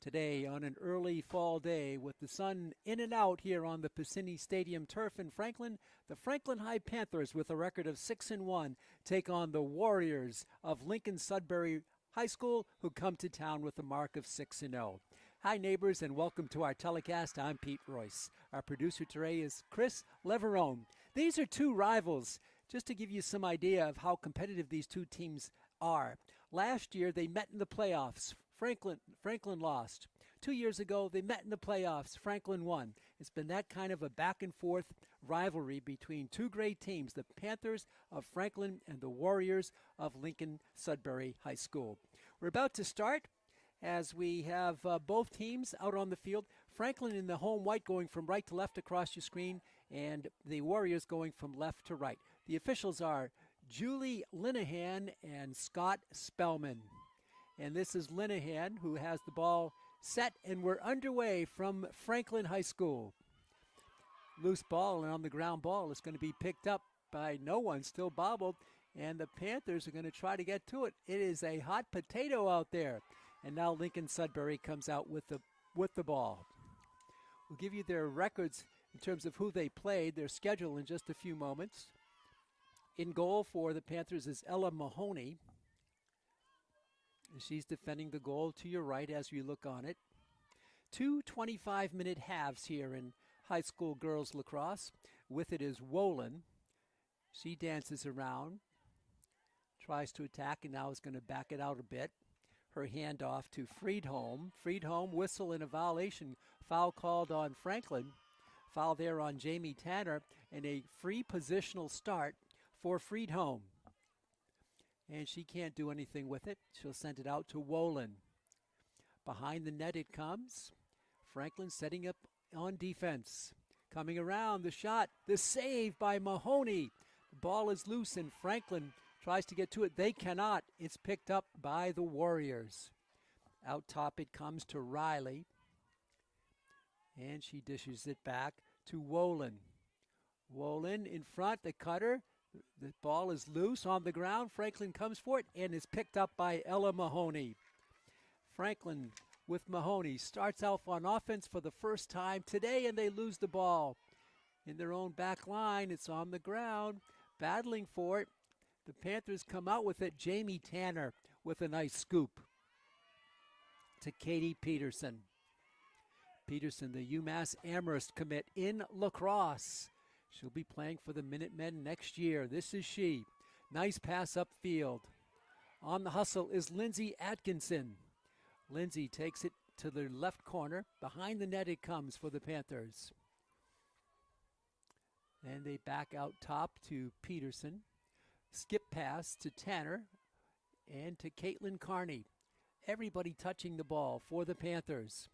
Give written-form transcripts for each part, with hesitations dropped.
today on an early fall day with the sun in and out here on the Piscini Stadium turf in Franklin. The Franklin High Panthers, with a record of 6-1, take on the Warriors of Lincoln Sudbury High School, who come to town with a mark of 6-0. Hi, neighbors, and welcome to our telecast. I'm Pete Royce. Our producer today is Chris Leverone. These are two rivals, just to give you some idea of how competitive these two teams are. Last year, they met in the playoffs. Franklin lost. 2 years ago, they met in the playoffs. Franklin won. It's been that kind of a back-and-forth rivalry between two great teams, the Panthers of Franklin and the Warriors of Lincoln Sudbury High School. We're about to start as we have both teams out on the field. Franklin in the home white going from right to left across your screen, and the Warriors going from left to right. The officials are Julie Linehan and Scott Spellman. And this is Linehan, who has the ball set, and we're underway from Franklin High School. Loose ball, and on the ground ball is going to be picked up by no one, still bobbled, and the Panthers are going to try to get to it. It is a hot potato out there. And now Lincoln Sudbury comes out with the ball. We'll give you their records in terms of who they played, their schedule in just a few moments. In goal for the Panthers is Ella Mahoney. She's defending the goal to your right as you look on it. 2 25-minute halves here in high school girls lacrosse. With it is Wolin. She dances around, tries to attack, and now is going to back it out a bit. Her handoff to Friedholm. Friedholm, whistle and a violation. Foul called on Franklin. Foul there on Jamie Tanner, and a free positional start for Friedholm. And she can't do anything with it. She'll send it out to Wolin. Behind the net it comes. Franklin setting up on defense. Coming around, the shot, the save by Mahoney. The ball is loose, and Franklin tries to get to it. They cannot. It's picked up by the Warriors. Out top it comes to Riley. And she dishes it back to Wolin. Wolin in front, the cutter. The ball is loose on the ground. Franklin comes for it and is picked up by Ella Mahoney. Franklin with Mahoney starts out on offense for the first time today, and they lose the ball. In their own back line, it's on the ground, battling for it. The Panthers come out with it. Jamie Tanner with a nice scoop to Katie Peterson. Peterson, the UMass Amherst commit in lacrosse. She'll be playing for the Minutemen next year. This is she. Nice pass upfield. On the hustle is Lindsay Atkinson. Lindsay takes it to the left corner. Behind the net it comes for the Panthers. And they back out top to Peterson. Skip pass to Tanner and to Caitlin Carney. Everybody touching the ball for the Panthers.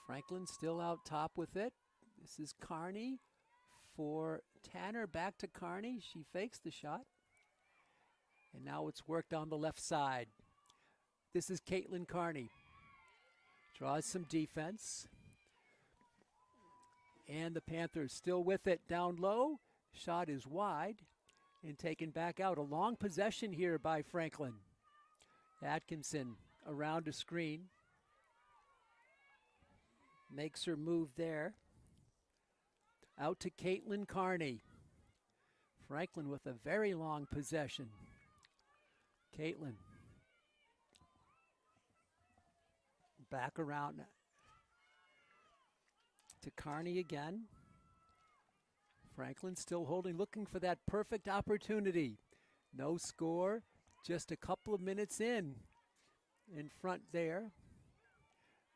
Franklin still out top with it. This is Carney for Tanner. Back to Carney. She fakes the shot. And now it's worked on the left side. This is Caitlin Carney. Draws some defense. And the Panthers still with it down low. Shot is wide and taken back out. A long possession here by Franklin. Atkinson around a screen. Makes her move there. Out to Caitlin Carney. Franklin with a very long possession. Caitlin. Back around to Carney again. Franklin still holding, looking for that perfect opportunity. No score, just a couple of minutes in front there.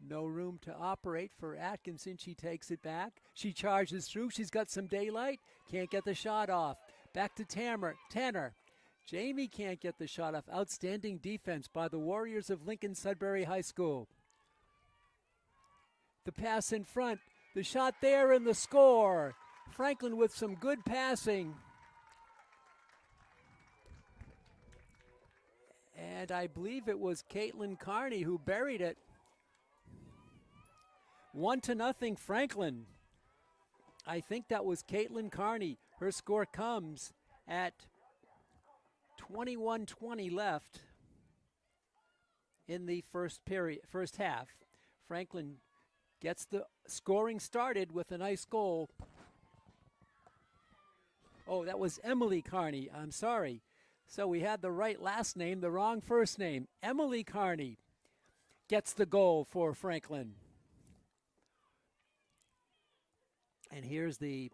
No room to operate for Atkinson. She takes it back. She charges through. She's got some daylight. Can't get the shot off. Back to Tanner. Jamie can't get the shot off. Outstanding defense by the Warriors of Lincoln Sudbury High School. The pass in front. The shot there and the score. Franklin with some good passing. And I believe it was Caitlin Carney who buried it. 1-0 Franklin. I think that was Caitlin Carney. Her score comes at 21:20 left in the first half. Franklin gets the scoring started with a nice goal. Oh, that was Emily Carney. I'm sorry. So we had the right last name, the wrong first name. Emily Carney gets the goal for Franklin. And here's the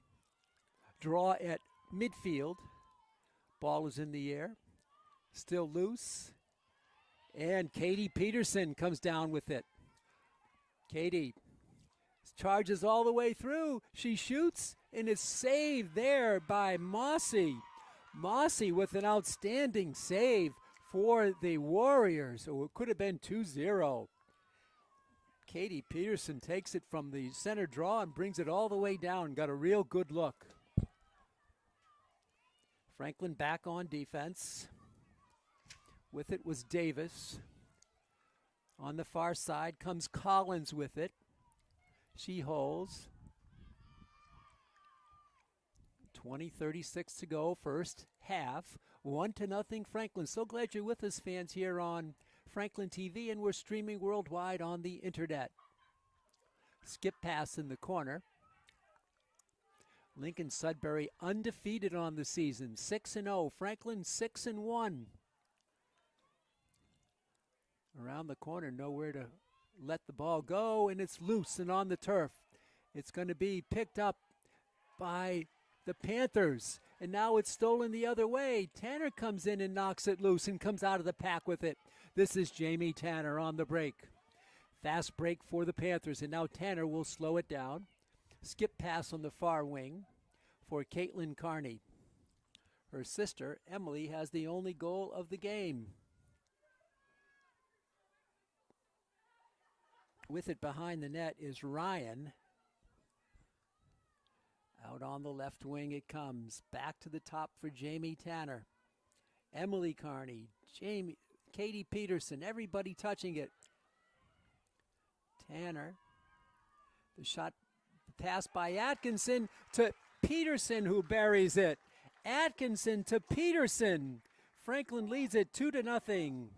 draw at midfield. Ball is in the air. Still loose. And Katie Peterson comes down with it. Katie charges all the way through. She shoots, and it's saved there by Mossy. Mossy with an outstanding save for the Warriors. So it could have been 2-0. Katie Peterson takes it from the center draw and brings it all the way down. Got a real good look. Franklin back on defense. With it was Davis. On the far side comes Collins with it. She holds. 20:36 to go, first half. 1-0 Franklin. So glad you're with us, fans, here on Franklin TV, and we're streaming worldwide on the internet. Skip pass in the corner. Lincoln Sudbury undefeated on the season, 6-0. Franklin 6-1. Around the corner, nowhere to let the ball go, and it's loose and on the turf. It's going to be picked up by the Panthers, and now it's stolen the other way. Tanner comes in and knocks it loose and comes out of the pack with it. This is Jamie Tanner on the break. Fast break for the Panthers, and now Tanner will slow it down. Skip pass on the far wing for Caitlin Carney. Her sister, Emily, has the only goal of the game. With it behind the net is Ryan. Out on the left wing it comes. Back to the top for Jamie Tanner. Emily Carney, Katie Peterson, everybody touching it. Tanner. The shot pass by Atkinson to Peterson, who buries it. Atkinson to Peterson. Franklin leads it 2-0.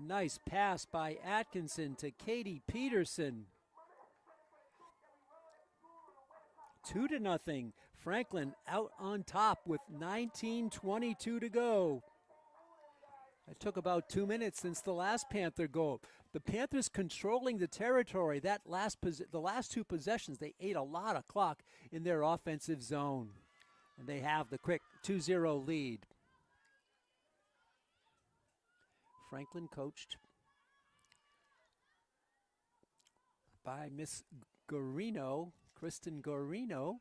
Nice pass by Atkinson to Katie Peterson. 2-0. Franklin out on top with 19:22 to go. It took about 2 minutes since the last Panther goal. The Panthers controlling the territory. The last two possessions, they ate a lot of clock in their offensive zone. And they have the quick 2-0 lead. Franklin coached by Miss Gorino, Kristen Gorino,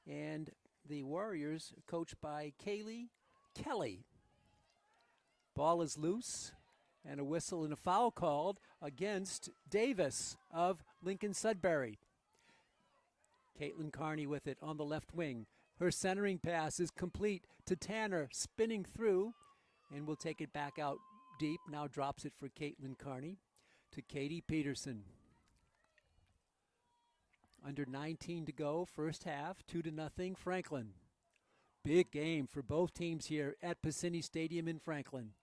and the Warriors coached by Kaylee Kelly. Ball is loose, and a whistle and a foul called against Davis of Lincoln Sudbury. Caitlin Carney with it on the left wing. Her centering pass is complete to Tanner, spinning through, and will take it back out deep. Now drops it for Caitlin Carney to Katie Peterson. Under 19 to go, first half, 2-0 Franklin. Big game for both teams here at Piscini Stadium in Franklin.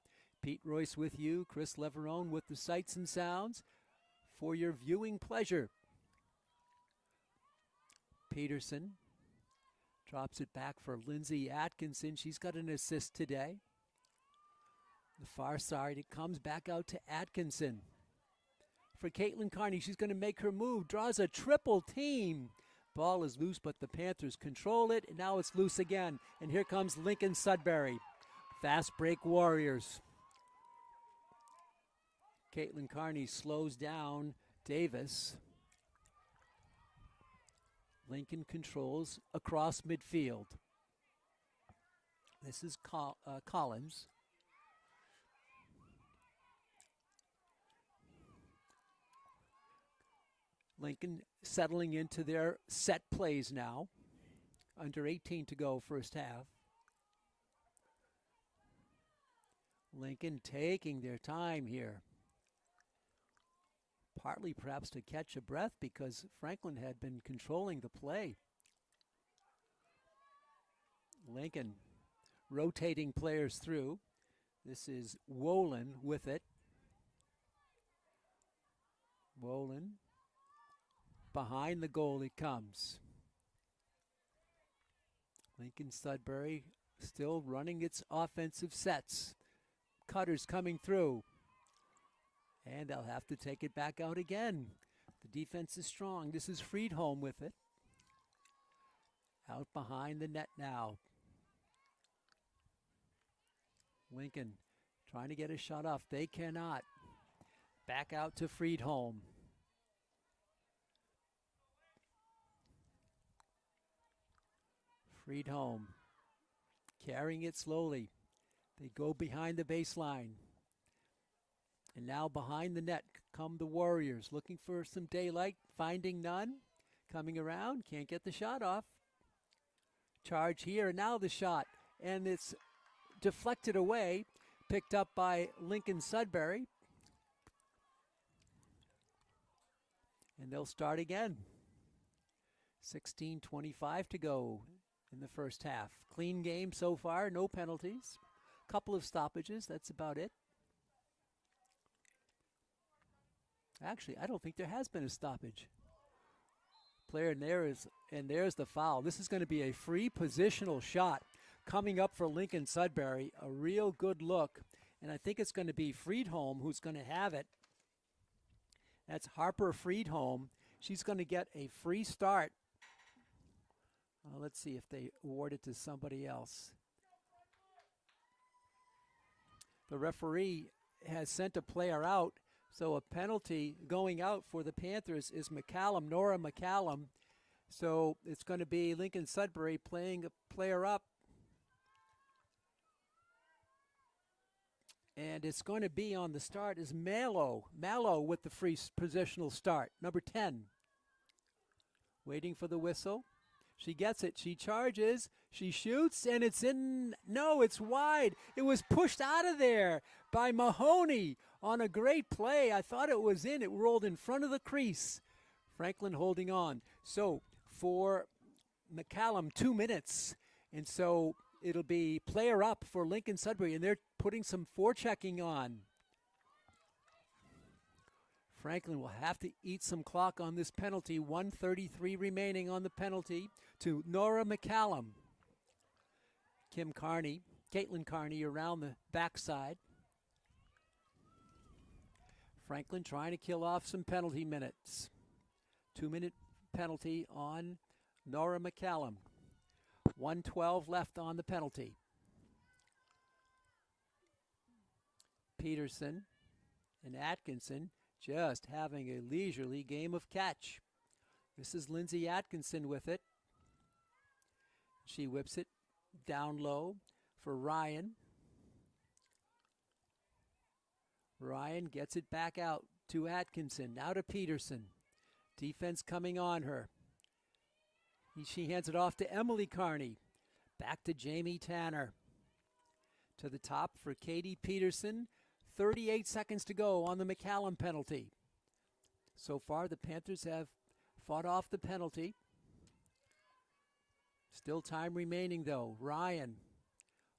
Pete Royce with you, Chris Leverone with the sights and sounds for your viewing pleasure. Peterson drops it back for Lindsay Atkinson. She's got an assist today. The far side, it comes back out to Atkinson. For Caitlin Carney, she's going to make her move, draws a triple team. Ball is loose, but the Panthers control it, and now it's loose again. And here comes Lincoln Sudbury. Fast break Warriors. Caitlin Carney slows down Davis. Lincoln controls across midfield. This is Collins. Lincoln settling into their set plays now. Under 18 to go, first half. Lincoln taking their time here. Partly perhaps to catch a breath because Franklin had been controlling the play. Lincoln rotating players through. This is Wolin with it. Wolin. Behind the goal it comes. Lincoln Sudbury still running its offensive sets. Cutters coming through. And they'll have to take it back out again. The defense is strong. This is Friedholm with it. Out behind the net now. Lincoln trying to get a shot off. They cannot. Back out to Friedholm. Friedholm carrying it slowly. They go behind the baseline. And now behind the net come the Warriors, looking for some daylight, finding none. Coming around, can't get the shot off. Charge here, now the shot. And it's deflected away, picked up by Lincoln Sudbury. And they'll start again. 16:25 to go in the first half. Clean game so far, no penalties. Couple of stoppages, that's about it. Actually, I don't think there has been a stoppage. Player in there is, and there's the foul. This is going to be a free positional shot coming up for Lincoln Sudbury. A real good look. And I think it's going to be Friedholm who's going to have it. That's Harper Friedholm. She's going to get a free start. Let's see if they award it to somebody else. The referee has sent a player out. So a penalty going out for the Panthers is McCallum, Nora McCallum. So it's going to be Lincoln Sudbury playing a player up. And it's going to be on the start is Mallow. Mallow with the free positional start, number 10. Waiting for the whistle. She gets it. She charges. She shoots, and it's in. No, it's wide. It was pushed out of there by Mahoney on a great play. I thought it was in. It rolled in front of the crease. Franklin holding on. So for McCallum, 2 minutes. And so it'll be player up for Lincoln Sudbury, and they're putting some forechecking on. Franklin will have to eat some clock on this penalty. 1:33 remaining on the penalty to Nora McCallum. Caitlin Carney around the backside. Franklin trying to kill off some penalty minutes. 2-minute penalty on Nora McCallum. 1:12 left on the penalty. Peterson and Atkinson just having a leisurely game of catch. This is Lindsay Atkinson with it. She whips it down low for Ryan. Ryan gets it back out to Atkinson. Now to Peterson. Defense coming on her. She hands it off to Emily Carney. Back to Jamie Tanner. To the top for Katie Peterson. 38 seconds to go on the McCallum penalty. So far, the Panthers have fought off the penalty. Still time remaining, though. Ryan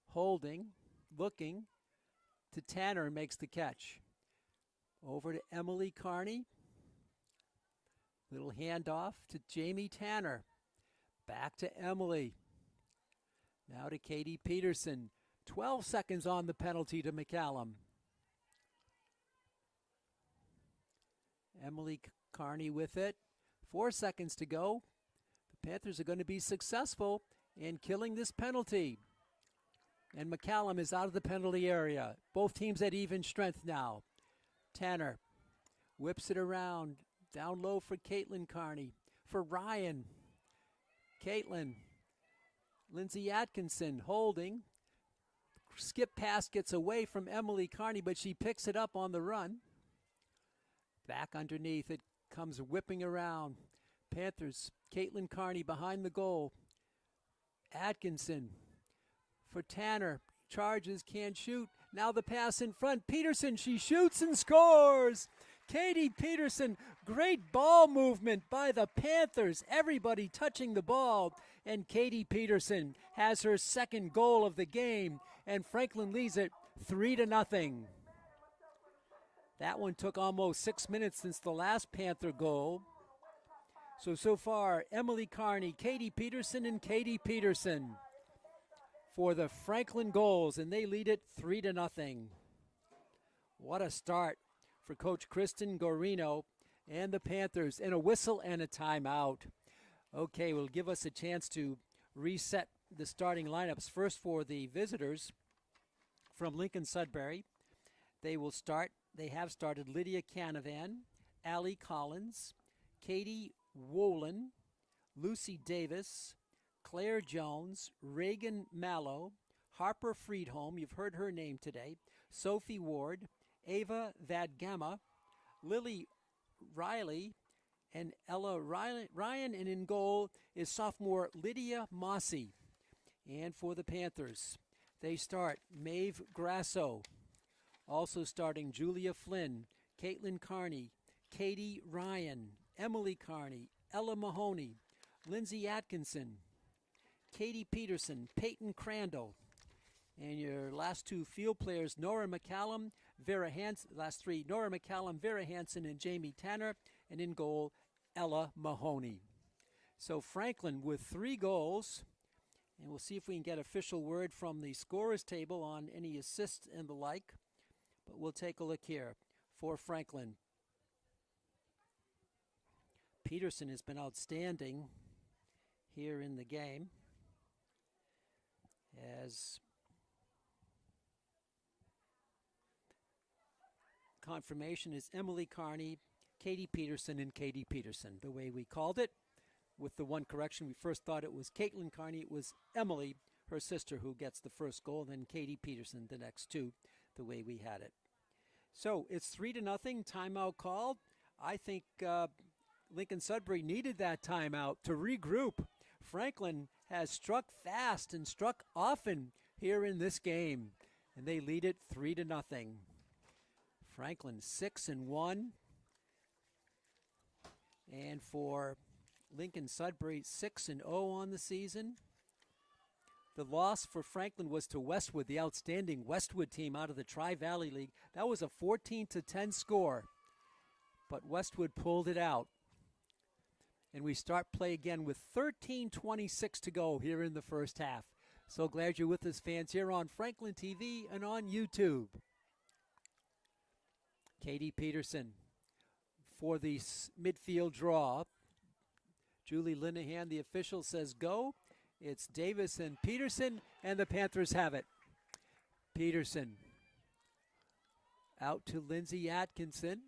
holding, looking to Tanner, makes the catch. Over to Emily Carney. Little handoff to Jamie Tanner. Back to Emily. Now to Katie Peterson. 12 seconds on the penalty to McCallum. Emily Carney with it. 4 seconds to go. The Panthers are going to be successful in killing this penalty. And McCallum is out of the penalty area. Both teams at even strength now. Tanner whips it around. Down low for Caitlin Carney. For Ryan. Caitlin. Lindsay Atkinson holding. Skip pass gets away from Emily Carney, but she picks it up on the run. Back underneath, it comes whipping around. Panthers, Caitlin Carney behind the goal. Atkinson for Tanner. Charges, can't shoot. Now the pass in front. Peterson, she shoots and scores. Katie Peterson, great ball movement by the Panthers. Everybody touching the ball. And Katie Peterson has her second goal of the game. And Franklin leads it 3-0. That one took almost 6 minutes since the last Panther goal. So far, Emily Carney, Katie Peterson, and Katie Peterson for the Franklin goals, and they lead it 3-0. What a start for Coach Kristen Gorino and the Panthers, and a whistle and a timeout. Okay, will give us a chance to reset the starting lineups. First for the visitors from Lincoln Sudbury. They have started Lydia Canavan, Allie Collins, Katie Wolin, Lucy Davis, Claire Jones, Reagan Mallow, Harper Friedholm, you've heard her name today, Sophie Ward, Ava Vadgama, Lily Riley, and Ella Ryan, and in goal is sophomore Lydia Mossy. And for the Panthers, they start Maeve Grasso, also starting Julia Flynn, Caitlin Carney, Katie Ryan, Emily Carney, Ella Mahoney, Lindsay Atkinson, Katie Peterson, Peyton Crandall, and your last two field players, Nora McCallum, Vera Hansen, last three, Nora McCallum, Vera Hansen, and Jamie Tanner, and in goal, Ella Mahoney. So Franklin with 3 goals, and we'll see if we can get official word from the scorers table on any assists and the like, but we'll take a look here for Franklin. Peterson has been outstanding here in the game, as confirmation is Emily Carney, Katie Peterson, and Katie Peterson, the way we called it. With the one correction, we first thought it was Caitlin Carney. It was Emily, her sister, who gets the first goal, then Katie Peterson, the next two, the way we had it. So it's 3-0, timeout called. I think Lincoln Sudbury needed that timeout to regroup. Franklin has struck fast and struck often here in this game, and they lead it 3-0. Franklin 6-1, and for Lincoln Sudbury 6-0 on the season. The loss for Franklin was to Westwood, the outstanding Westwood team out of the Tri-Valley League. That was a 14-10 score, but Westwood pulled it out. And we start play again with 13:26 to go here in the first half. So glad you're with us, fans, here on Franklin TV and on YouTube. Katie Peterson for the midfield draw. Julie Linehan, the official, says go. It's Davis and Peterson, and the Panthers have it. Peterson out to Lindsay Atkinson.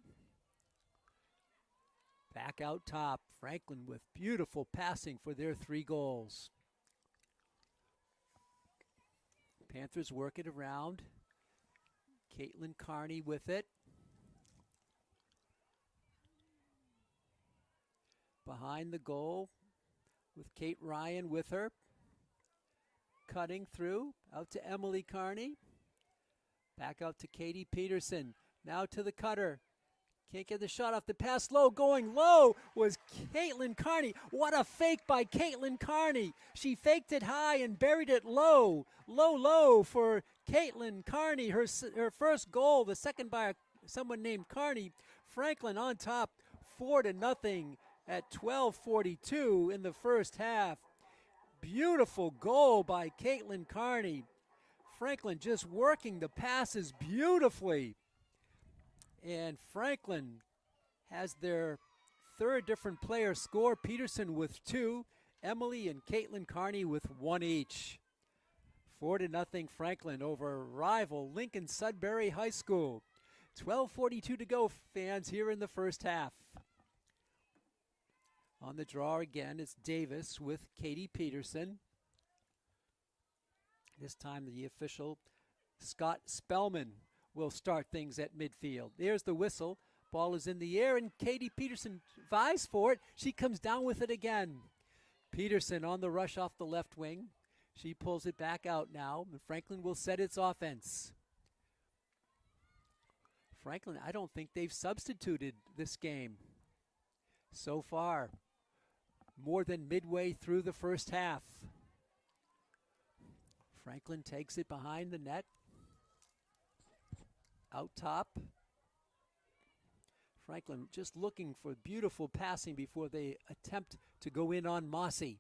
Back out top, Franklin with beautiful passing for their 3 goals. Panthers work it around. Caitlin Carney with it. Behind the goal with Kate Ryan with her. Cutting through, out to Emily Carney. Back out to Katie Peterson. Now to the cutter. Can't get the shot off. The pass low. Going low was Caitlin Carney. What a fake by Caitlin Carney. She faked it high and buried it low. Low for Caitlin Carney. Her first goal, the second by someone named Carney. Franklin on top, 4-0 at 12:42 in the first half. Beautiful goal by Caitlin Carney. Franklin just working the passes beautifully. And Franklin has their 3rd different player score. Peterson with 2, Emily and Caitlin Carney with 1 each. 4-0 Franklin over rival Lincoln Sudbury High School. 12:42 to go, fans, here in the first half. On the draw again, it's Davis with Katie Peterson. This time the official, Scott Spellman, will start things at midfield. There's the whistle. Ball is in the air, and Katie Peterson vies for it. She comes down with it again. Peterson on the rush off the left wing. She pulls it back out now, and Franklin will set its offense. Franklin, I don't think they've substituted this game so far. More than midway through the first half. Franklin takes it behind the net. Out top. Franklin just looking for beautiful passing before they attempt to go in on Mossy.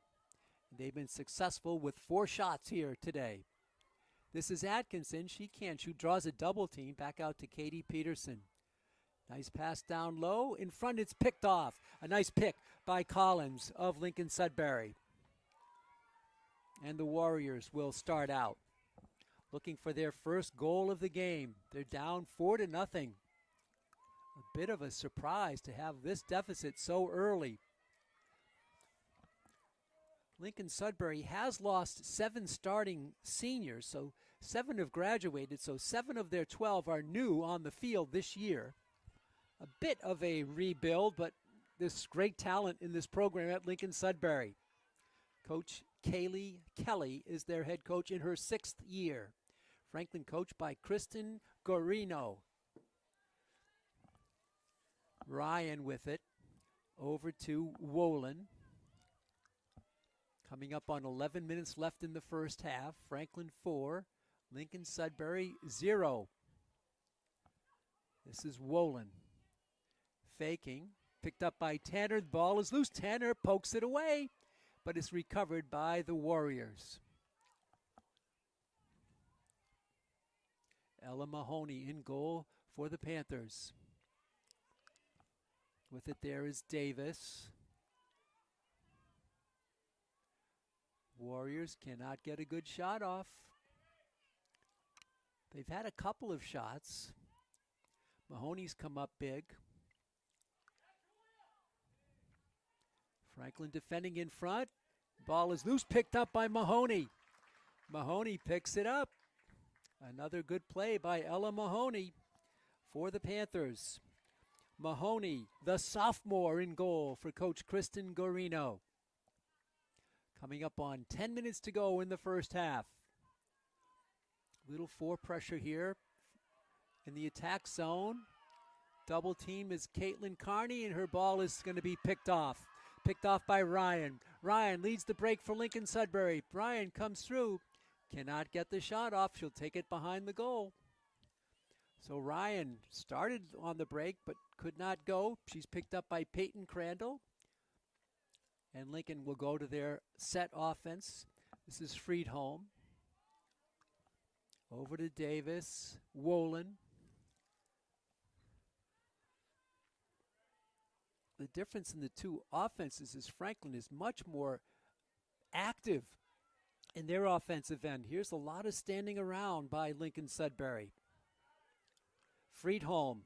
They've been successful with 4 shots here today. This is Atkinson. She can't shoot. Draws a double team. Back out to Katie Peterson. Nice pass down low. In front, it's picked off. A nice pick by Collins of Lincoln Sudbury. And the Warriors will start out, looking for their first goal of the game. They're down 4-0. A bit of a surprise to have this deficit so early. Lincoln Sudbury has lost 7 starting seniors, so 7 have graduated, so 7 of their 12 are new on the field this year. A bit of a rebuild, but there's great talent in this program at Lincoln Sudbury. Coach Kaylee Kelly is their head coach in her 6th year. Franklin coached by Kristen Gorino. Ryan with it, over to Wolin. Coming up on 11 minutes left in the first half. Franklin 4, Lincoln Sudbury 0. This is Wolin. Faking, picked up by Tanner. The ball is loose. Tanner pokes it away, but it's recovered by the Warriors. Ella Mahoney in goal for the Panthers. With it there is Davis. Warriors cannot get a good shot off. They've had a couple of shots. Mahoney's come up big. Franklin defending in front. Ball is loose, picked up by Mahoney. Mahoney picks it up. Another good play by Ella Mahoney for the Panthers. Mahoney, the sophomore, in goal for Coach Kristen Gorino. Coming up on 10 minutes to go in the first half. Little 4 pressure here in the attack zone. Double team is Caitlin Carney, and her ball is going to be picked off. Picked off by Ryan. Ryan leads the break for Lincoln Sudbury. Ryan comes through. Cannot get the shot off. She'll take it behind the goal. So Ryan started on the break but could not go. She's picked up by Peyton Crandall. And Lincoln will go to their set offense. This is Friedholm. Over to Davis. Wolin. The difference in the two offenses is Franklin is much more active in their offensive end. Here's a lot of standing around by Lincoln Sudbury. Friedholm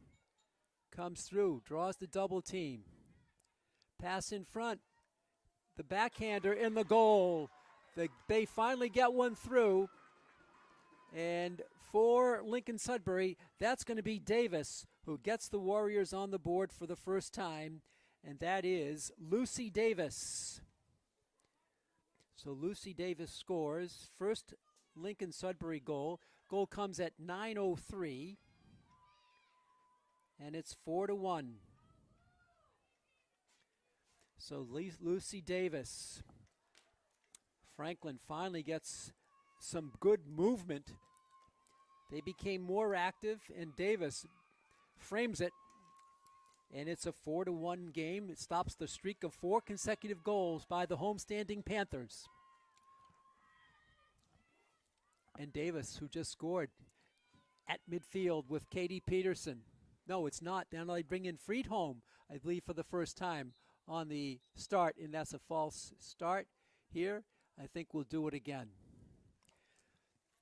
comes through, draws the double team. Pass in front. The backhander in the goal. They finally get one through. And for Lincoln Sudbury, that's going to be Davis, who gets the Warriors on the board for the first time, and that is Lucy Davis. So Lucy Davis scores. First Lincoln Sudbury goal. Goal comes at 9:03, and it's 4-1. So Lucy Davis. Franklin finally gets some good movement. They became more active, and Davis frames it, and it's a 4-1 game. It stops the streak of 4 consecutive goals by the homestanding Panthers. And Davis, who just scored at midfield with Katie Peterson. No, it's not. Now they bring in Friedholm, I believe, for the first time on the start, and that's a false start here. I think we'll do it again.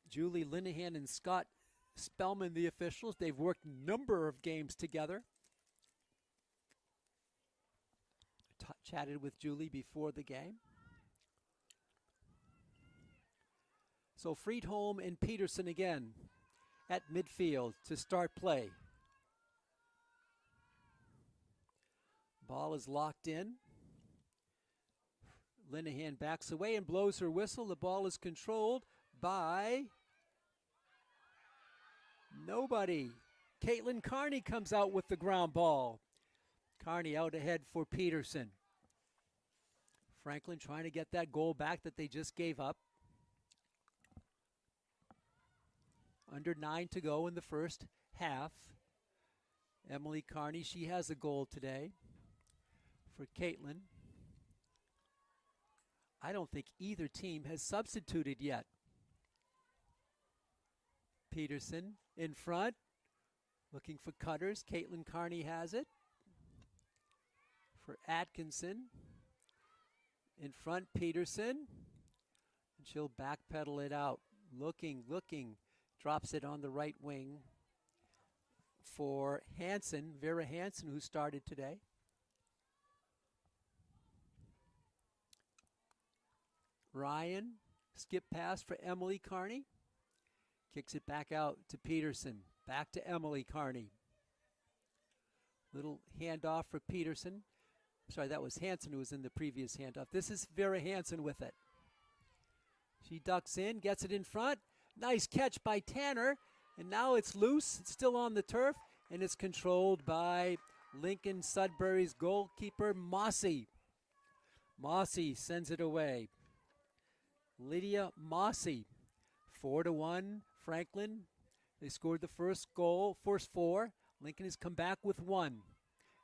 Julie Linehan and Scott Spellman, the officials. They've worked a number of games together. Chatted with Julie before the game. So Friedholm and Peterson again at midfield to start play. Ball is locked in. Linehan backs away and blows her whistle. The ball is controlled by nobody. Caitlin Carney comes out with the ground ball. Carney out ahead for Peterson. Franklin trying to get that goal back that they just gave up. Under 9 to go in the first half. Emily Carney, she has a goal today for Caitlin. I don't think either team has substituted yet. Peterson in front, looking for cutters. Caitlin Carney has it. For Atkinson. In front, Peterson. And she'll backpedal it out. Looking. Drops it on the right wing for Hansen, Vera Hansen, who started today. Ryan, skip pass for Emily Carney. Kicks it back out to Peterson. Back to Emily Carney. Little handoff for Peterson. Sorry, that was Hansen who was in the previous handoff. This is Vera Hansen with it. She ducks in, gets it in front. Nice catch by Tanner. And now it's loose. It's still on the turf. And it's controlled by Lincoln Sudbury's goalkeeper, Mossy. Mossy sends it away. Lydia Mossy. 4-1, Franklin. They scored the first goal, first four. Lincoln has come back with one.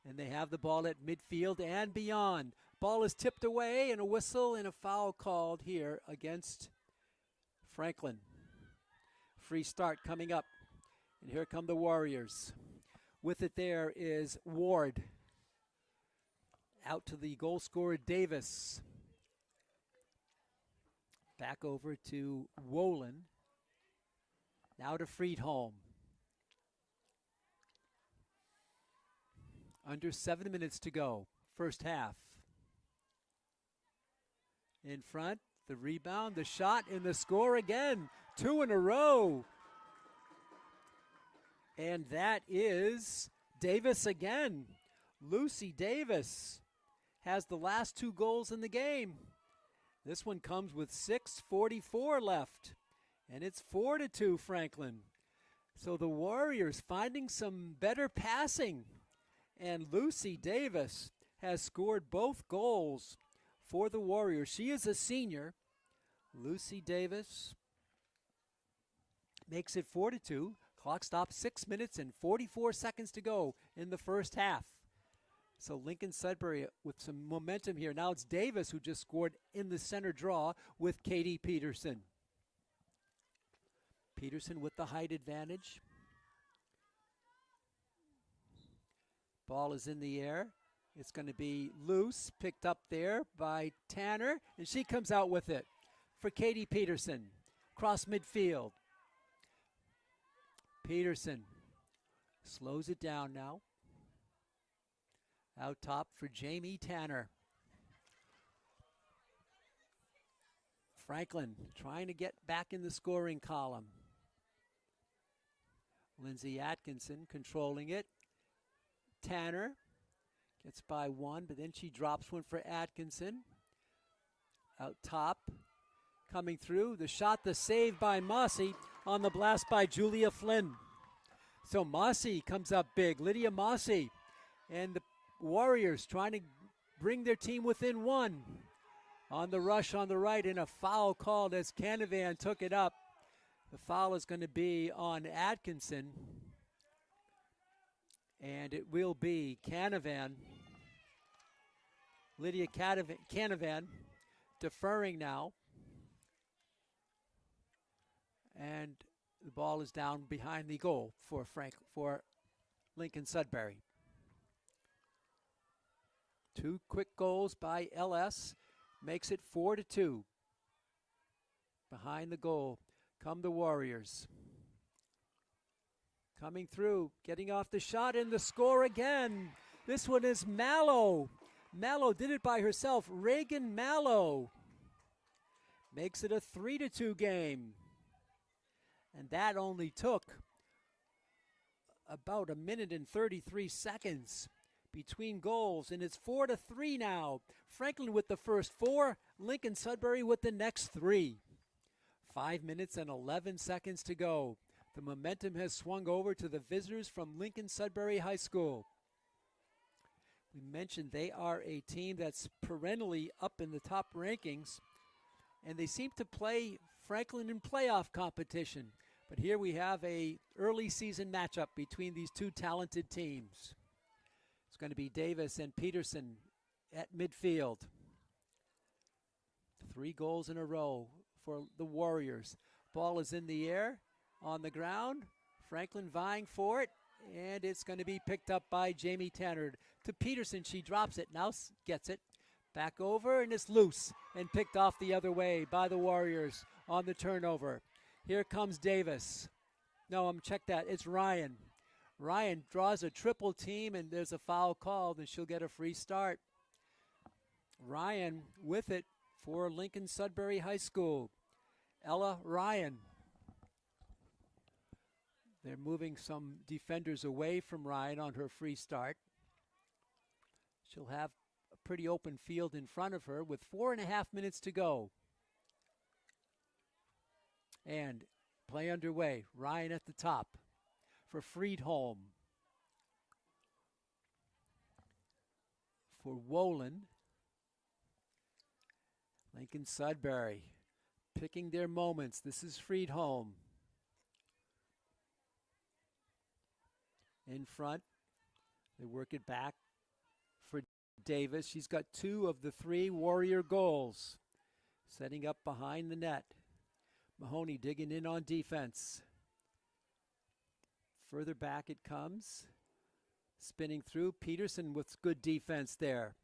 And they have the ball at midfield and beyond. Ball is tipped away and a whistle and a foul called here against Franklin. Free start coming up. And here come the Warriors. With it there is Ward. Out to the goal scorer, Davis. Back over to Wolin. Now to Friedholm. Under 7 minutes to go, first half. In front, the rebound, the shot, and the score again. 2 in a row. And that is Davis again. Lucy Davis has the last 2 goals in the game. This one comes with 6:44 left. And it's 4-2 Franklin. So the Warriors finding some better passing. And Lucy Davis has scored both goals for the Warriors. She is a senior. Lucy Davis makes it 4-2. Clock stops, 6 minutes and 44 seconds to go in the first half. So Lincoln Sudbury with some momentum here. Now it's Davis who just scored in the center draw with Katie Peterson. Peterson with the height advantage. Ball is in the air. It's going to be loose, picked up there by Tanner, and she comes out with it for Katie Peterson. Cross midfield. Peterson slows it down now. Out top for Jamie Tanner. Franklin trying to get back in the scoring column. Lindsay Atkinson controlling it. Tanner gets by one, but then she drops one for Atkinson. Out top, coming through. The shot, the save by Mossy on the blast by Julia Flynn. So Mossy comes up big. Lydia Mossy and the Warriors trying to bring their team within one. On the rush on the right, and a foul called as Canavan took it up. The foul is going to be on Atkinson. And it will be Canavan. Lydia Canavan deferring now. And the ball is down behind the goal for Lincoln Sudbury. 2 quick goals by LS makes it 4-2. Behind the goal come the Warriors. Coming through, getting off the shot, and the score again. This one is Mallow. Mallow did it by herself. Reagan Mallow makes it a 3-2 game. And that only took about 1 minute and 33 seconds between goals. And it's 4-3 now. Franklin with the first 4, Lincoln Sudbury with the next 3. 5 minutes and 11 seconds to go. The momentum has swung over to the visitors from Lincoln Sudbury High School. We mentioned they are a team that's perennially up in the top rankings, and they seem to play Franklin in playoff competition. But here we have a early season matchup between these two talented teams. It's going to be Davis and Peterson at midfield. 3 goals in a row for the Warriors. Ball is in the air, on the ground. Franklin vying for it, and it's going to be picked up by Jamie Tanner. To Peterson, she drops it, now gets it. Back over, and it's loose and picked off the other way by the Warriors on the turnover. Here comes Davis. No, check that, it's Ryan. Ryan draws a triple team, and there's a foul called, and she'll get a free start. Ryan with it for Lincoln Sudbury High School. Ella Ryan. They're moving some defenders away from Ryan on her free start. She'll have a pretty open field in front of her with 4.5 minutes to go. And play underway. Ryan at the top for Friedholm. For Wolin. Lincoln Sudbury picking their moments. This is Friedholm. In front. They work it back for Davis. She's got 2 of the 3 Warrior goals. Setting up behind the net. Mahoney digging in on defense. Further back it comes. Spinning through. Peterson with good defense there.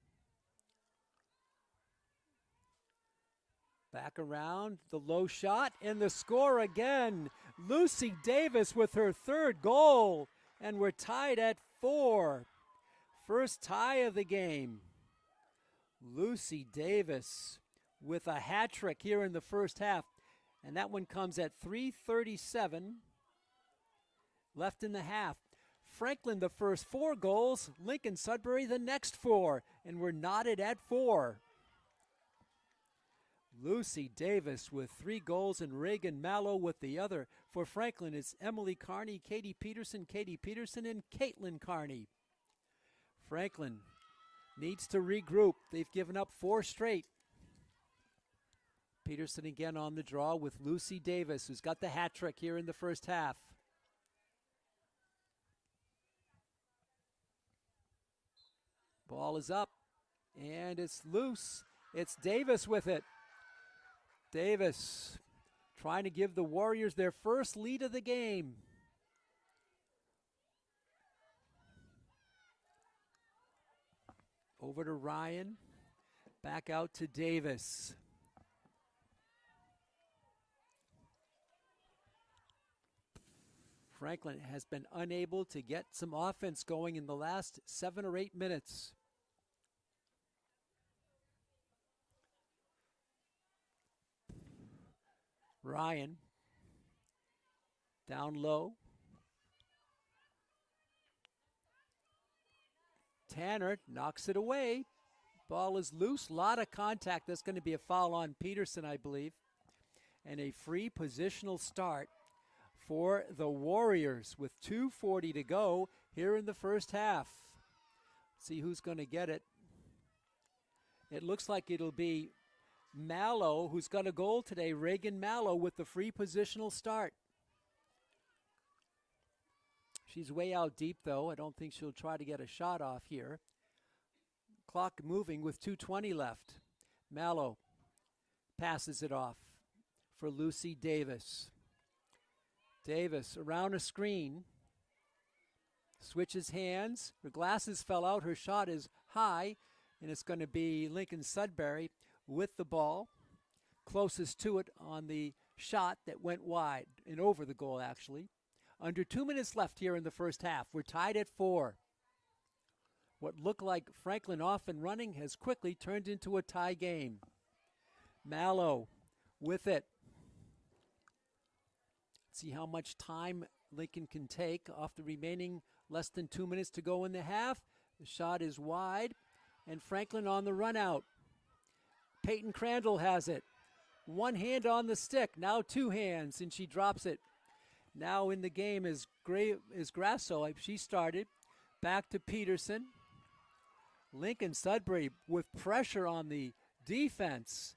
Back around, the low shot, and the score again. Lucy Davis with her 3rd goal, and we're tied at 4. First tie of the game. Lucy Davis with a hat trick here in the first half, and that one comes at 3:37 left in the half. Franklin the first 4 goals, Lincoln Sudbury the next 4, and we're knotted at 4. Lucy Davis with 3 goals and Reagan Mallow with the other. For Franklin, it's Emily Carney, Katie Peterson, and Caitlin Carney. Franklin needs to regroup. They've given up 4 straight. Peterson again on the draw with Lucy Davis, who's got the hat trick here in the first half. Ball is up, and it's loose. It's Davis with it. Davis trying to give the Warriors their first lead of the game. Over to Ryan. Back out to Davis. Franklin has been unable to get some offense going in the last 7 or 8 minutes. Ryan down low. Tanner knocks it away. Ball is loose. A lot of contact. That's going to be a foul on Peterson, I believe. And a free positional start for the Warriors with 2:40 to go here in the first half. See who's going to get it. It looks like it'll be Mallow, who's got a goal today. Reagan Mallow with the free positional start. She's way out deep, though. I don't think she'll try to get a shot off here. Clock moving with 2:20 left. Mallow passes it off for Lucy Davis. Davis around a screen. Switches hands. Her glasses fell out. Her shot is high, and it's going to be Lincoln Sudbury with the ball. Closest to it on the shot that went wide and over the goal, actually. Under 2 minutes left here in the first half. We're tied at 4. What looked like Franklin off and running has quickly turned into a tie game. Mallow with it. See how much time Lincoln can take off the remaining less than 2 minutes to go in the half. The shot is wide, and Franklin on the run out. Peyton Crandall has it. One hand on the stick, now 2 hands, and she drops it. Now in the game is Grasso. She started. Back to Peterson. Lincoln Sudbury with pressure on the defense.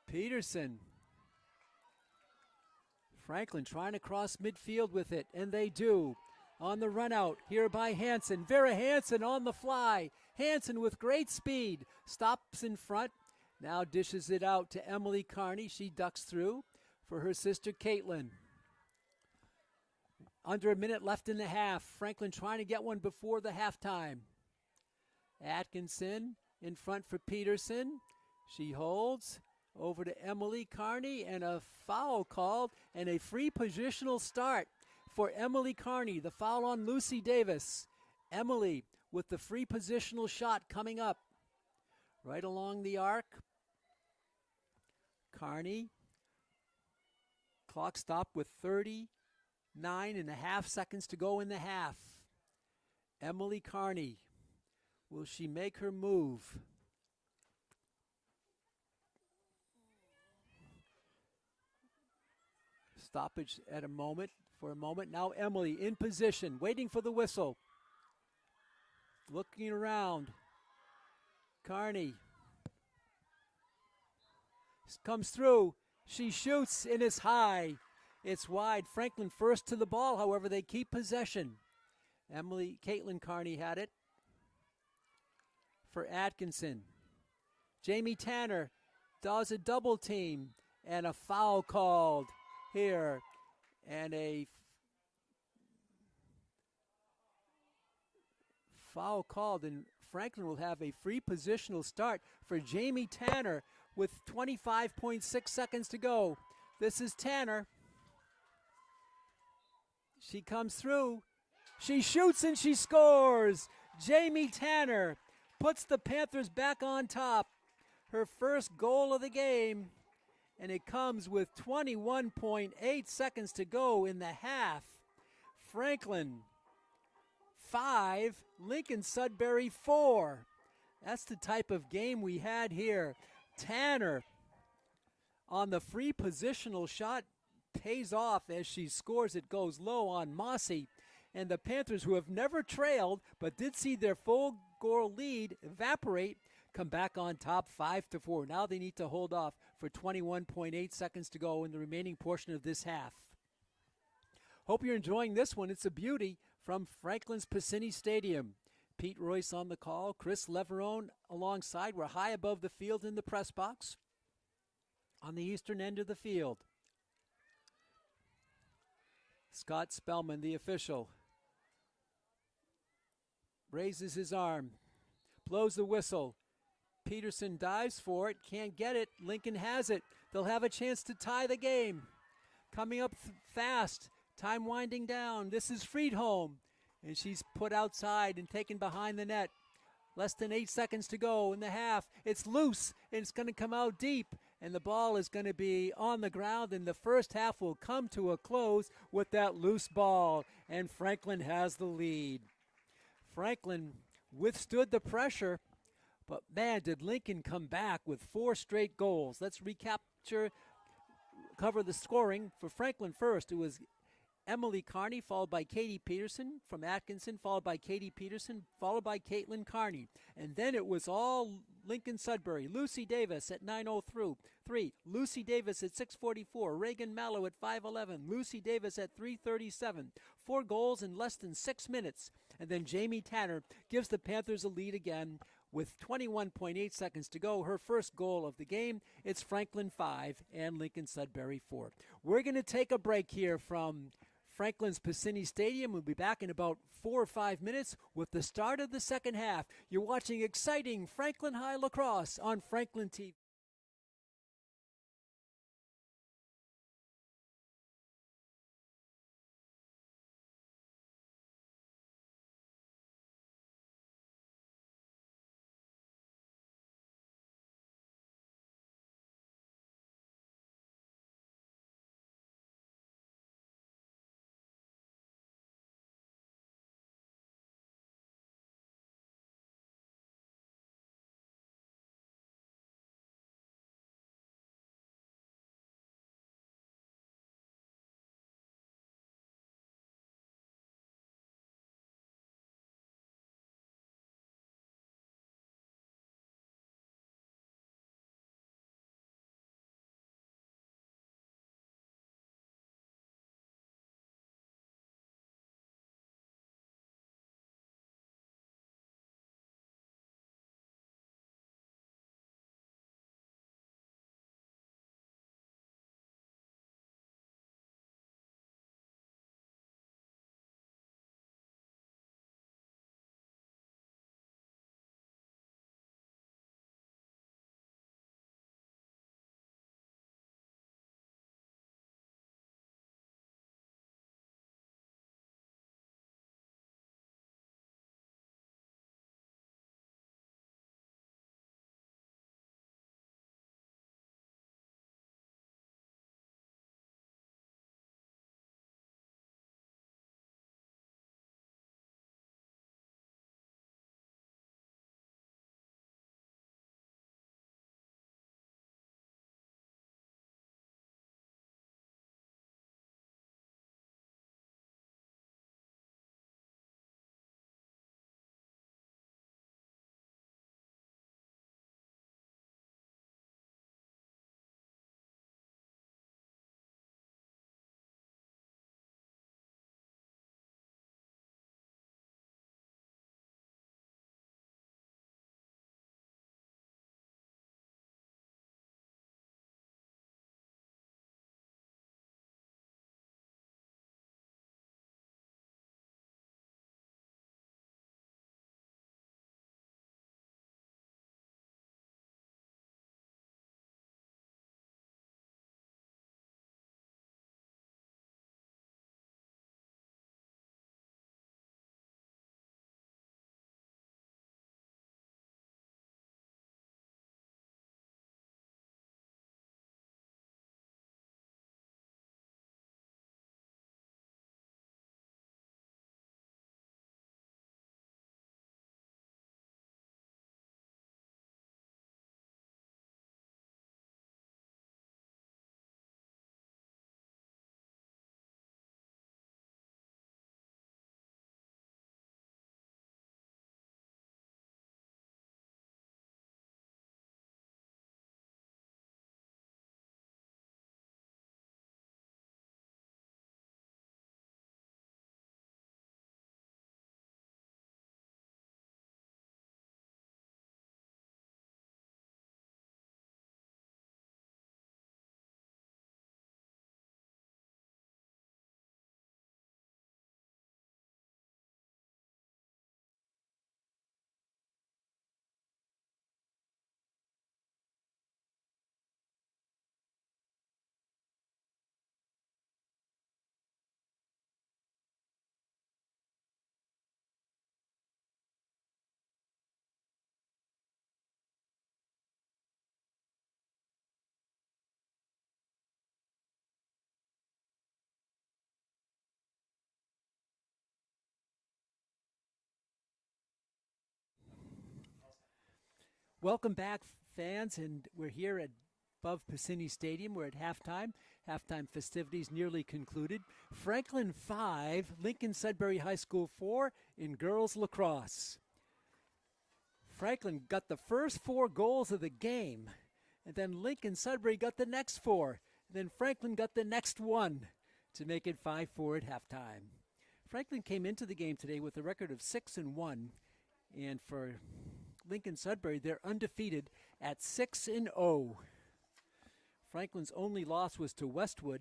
Peterson Franklin trying to cross midfield with it, and they do. On the run out here by Hansen. Vera Hansen on the fly. Hansen with great speed. Stops in front. Now dishes it out to Emily Carney. She ducks through for her sister Caitlin. Under a minute left in the half. Franklin trying to get one before the halftime. Atkinson in front for Peterson. She holds over to Emily Carney, and a foul called and a free positional start for Emily Carney. The foul on Lucy Davis. Emily with the free positional shot coming up right along the arc. Carney. Clock stopped with 39.5 seconds to go in the half. Emily Carney. Will she make her move? Stoppage for a moment. Now Emily in position, waiting for the whistle. Looking around. Carney comes through. She shoots and it's high. It's wide. Franklin first to the ball, however, they keep possession. Caitlin Carney had it for Atkinson. Jamie Tanner does a double team, and a foul called here. And a foul called, and Franklin will have a free positional start for Jamie Tanner with 25.6 seconds to go. This is Tanner. She comes through. She shoots and she scores. Jamie Tanner puts the Panthers back on top. Her first goal of the game, and it comes with 21.8 seconds to go in the half. Franklin 5, Lincoln Sudbury 4. That's the type of game we had here. Tanner on the free positional shot pays off as she scores. It goes low on Mossy. And the Panthers, who have never trailed but did see their full goal lead evaporate, come back on top 5-4. Now they need to hold off for 21.8 seconds to go in the remaining portion of this half. Hope you're enjoying this one. It's a beauty from Franklin's Piscini Stadium. Pete Royce on the call, Chris Leverone alongside. We're high above the field in the press box on the eastern end of the field. Scott Spellman, the official, raises his arm, blows the whistle. Peterson dives for it, can't get it. Lincoln has it. They'll have a chance to tie the game. Coming up fast, time winding down. This is Friedholm, and she's put outside and taken behind the net. Less than 8 seconds to go in the half. It's loose, and it's going to come out deep, and the ball is going to be on the ground, and the first half will come to a close with that loose ball, and Franklin has the lead. Franklin withstood the pressure, but man, did Lincoln come back with 4 straight goals. Let's cover the scoring for Franklin first. It was Emily Carney, followed by Katie Peterson from Atkinson, followed by Katie Peterson, followed by Caitlin Carney. And then it was all Lincoln Sudbury. Lucy Davis at 9:03. Lucy Davis at 6:44. Reagan Mallow at 5:11. Lucy Davis at 3:37. 4 goals in less than 6 minutes. And then Jamie Tanner gives the Panthers a lead again with 21.8 seconds to go. Her first goal of the game. It's Franklin 5 and Lincoln Sudbury 4. We're going to take a break here from Franklin's Piscini Stadium. We'll be back in about 4 or 5 minutes with the start of the second half. You're watching exciting Franklin High Lacrosse on Franklin TV. Welcome back, fans, and we're here at above Piscini Stadium. We're at halftime. Halftime festivities nearly concluded. Franklin 5, Lincoln Sudbury High School 4 in girls lacrosse. Franklin got the first 4 goals of the game, and then Lincoln Sudbury got the next 4. And then Franklin got the next 1 to make it 5-4 at halftime. Franklin came into the game today with a record of 6-1, and for Lincoln Sudbury, they're undefeated at 6-0. Franklin's only loss was to Westwood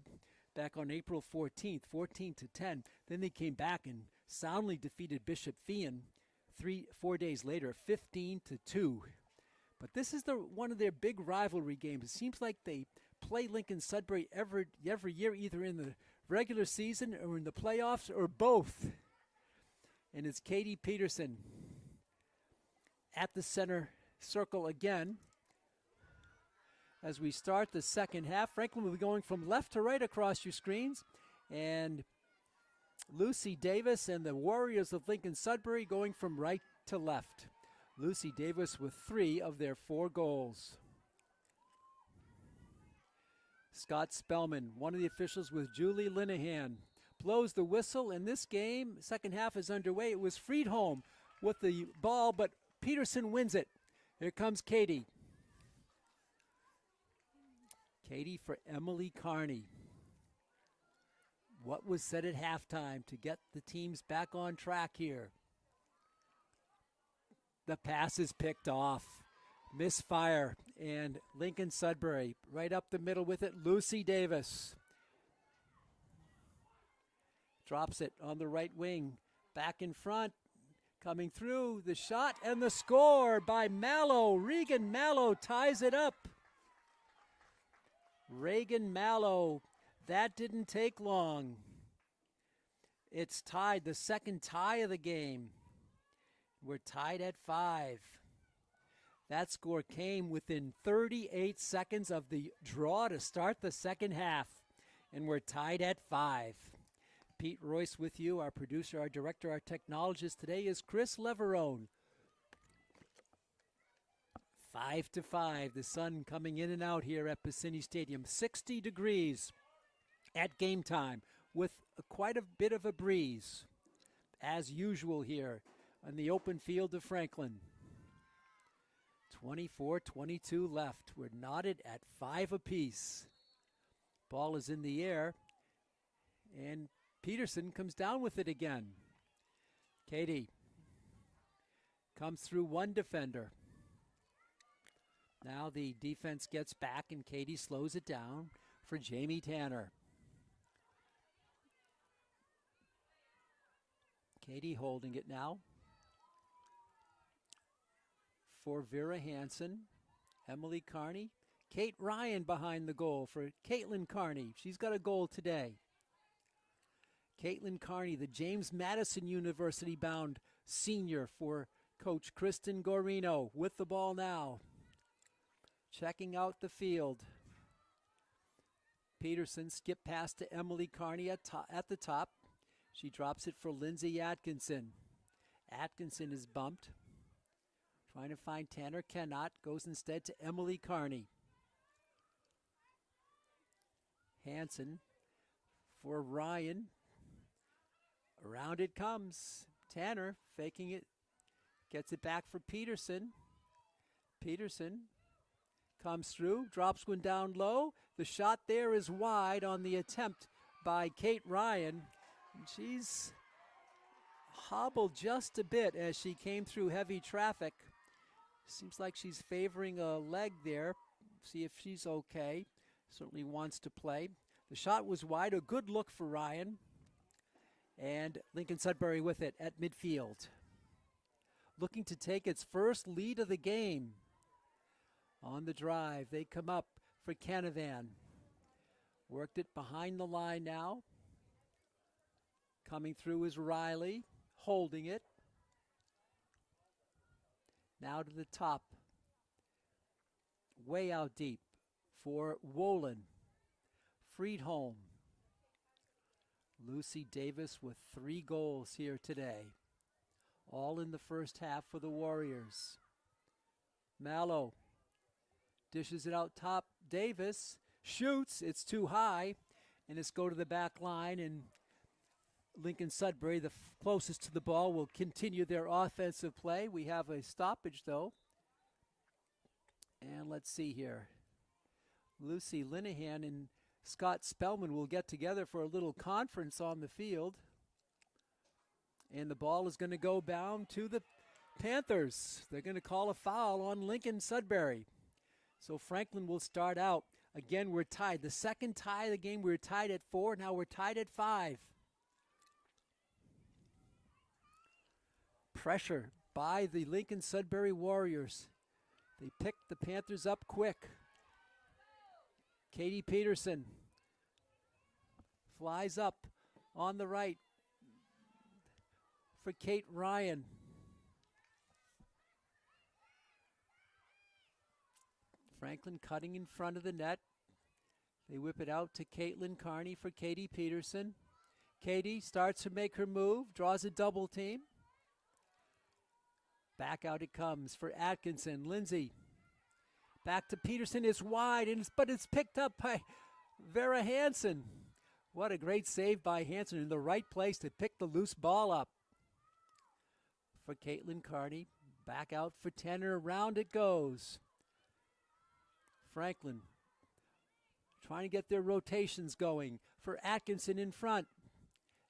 back on April 14th, 14-10. Then they came back and soundly defeated Bishop Feehan 4 days later, 15-2. But this is one of their big rivalry games. It seems like they play Lincoln Sudbury every year, either in the regular season or in the playoffs or both. And it's Katie Peterson at the center circle again. As we start the second half, Franklin will be going from left to right across your screens. And Lucy Davis and the Warriors of Lincoln Sudbury going from right to left. Lucy Davis with 3 of their 4 goals. Scott Spellman, one of the officials with Julie Linehan, blows the whistle, and this game, second half is underway. It was Friedholm with the ball, but Peterson wins it. Here comes Katie. Katie for Emily Carney. What was said at halftime to get the teams back on track here? The pass is picked off. Misfire, and Lincoln Sudbury right up the middle with it. Lucy Davis drops it on the right wing. Back in front, coming through, the shot and the score by Mallow. Regan Mallow ties it up. Reagan Mallow, that didn't take long. It's tied, the second tie of the game. We're tied at 5. That score came within 38 seconds of the draw to start the second half, and we're tied at 5. Pete Royce with you, our producer, our director, our technologist today is Chris Leverone. 5-5, the sun coming in and out here at Piscini Stadium. 60 degrees at game time with quite a bit of a breeze, as usual here on the open field of Franklin. 24-22 left. We're knotted at 5 apiece. Ball is in the air, and Peterson comes down with it again. Katie comes through one defender. Now the defense gets back, and Katie slows it down for Jamie Tanner. Katie holding it now for Vera Hansen, Emily Carney, Kate Ryan behind the goal for Caitlin Carney. She's got a goal today. Caitlin Carney, the James Madison University bound senior for Coach Kristen Gorino with the ball now. Checking out the field. Peterson skip pass to Emily Carney at the top. She drops it for Lindsay Atkinson. Atkinson is bumped. Trying to find Tanner, cannot. Goes instead to Emily Carney. Hansen for Ryan. Around it comes. Tanner faking it. Gets it back for Peterson. Peterson comes through, drops one down low. The shot there is wide on the attempt by Kate Ryan. She's hobbled just a bit as she came through heavy traffic. Seems like she's favoring a leg there. See if she's okay. Certainly wants to play. The shot was wide, a good look for Ryan. And Lincoln Sudbury with it at midfield. Looking to take its first lead of the game. On the drive, they come up for Canavan. Worked it behind the line now. Coming through is Riley, holding it. Now to the top. Way out deep for Wolin. Friedholm. Lucy Davis with 3 goals here today. All in the first half for the Warriors. Mallow dishes it out top. Davis shoots. It's too high. And it's go to the back line. And Lincoln Sudbury, the closest to the ball, will continue their offensive play. We have a stoppage, though. And let's see here. Lucy Linehan and Scott Spellman will get together for a little conference on the field. And the ball is going to go down to the Panthers. They're going to call a foul on Lincoln Sudbury. So Franklin will start out. Again, we're tied. The second tie of the game, we were tied at 4. Now we're tied at 5. Pressure by the Lincoln Sudbury Warriors. They pick the Panthers up quick. Katie Peterson flies up on the right for Kate Ryan. Franklin cutting in front of the net. They whip it out to Caitlin Carney for Katie Peterson. Katie starts to make her move, draws a double team. Back out it comes for Atkinson. Lindsay back to Peterson. It's wide, but it's picked up by Vera Hansen. What a great save by Hansen in the right place to pick the loose ball up. For Caitlin Carney. Back out for Tanner. Around it goes. Franklin trying to get their rotations going for Atkinson in front.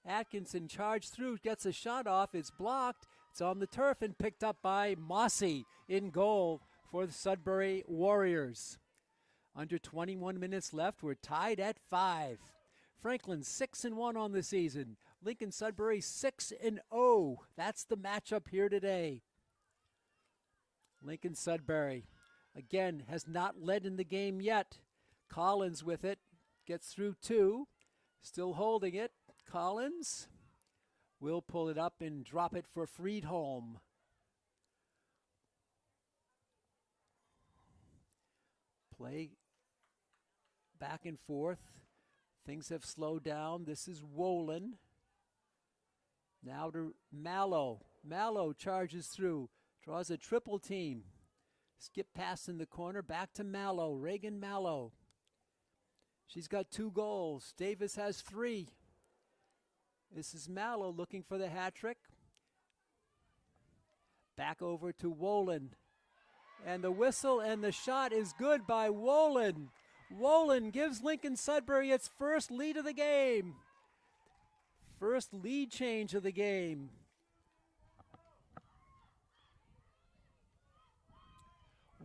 Atkinson charged through, gets a shot off. It's blocked. It's on the turf and picked up by Mossy in goal for the Sudbury Warriors. Under 21 minutes left. We're tied at 5. Franklin 6-1 on the season. Lincoln Sudbury 6-0. That's the matchup here today. Lincoln Sudbury, again, has not led in the game yet. Collins with it. Gets through 2. Still holding it. Collins will pull it up and drop it for Friedholm. Play back and forth. Things have slowed down. This is Wolin. Now to Mallow. Mallow charges through. Draws a triple team. Skip pass in the corner. Back to Mallow. Reagan Mallow. She's got 2 goals. Davis has 3. This is Mallow looking for the hat trick. Back over to Wolin. And the whistle and the shot is good by Wolin. Wolin gives Lincoln Sudbury its first lead of the game. First lead change of the game.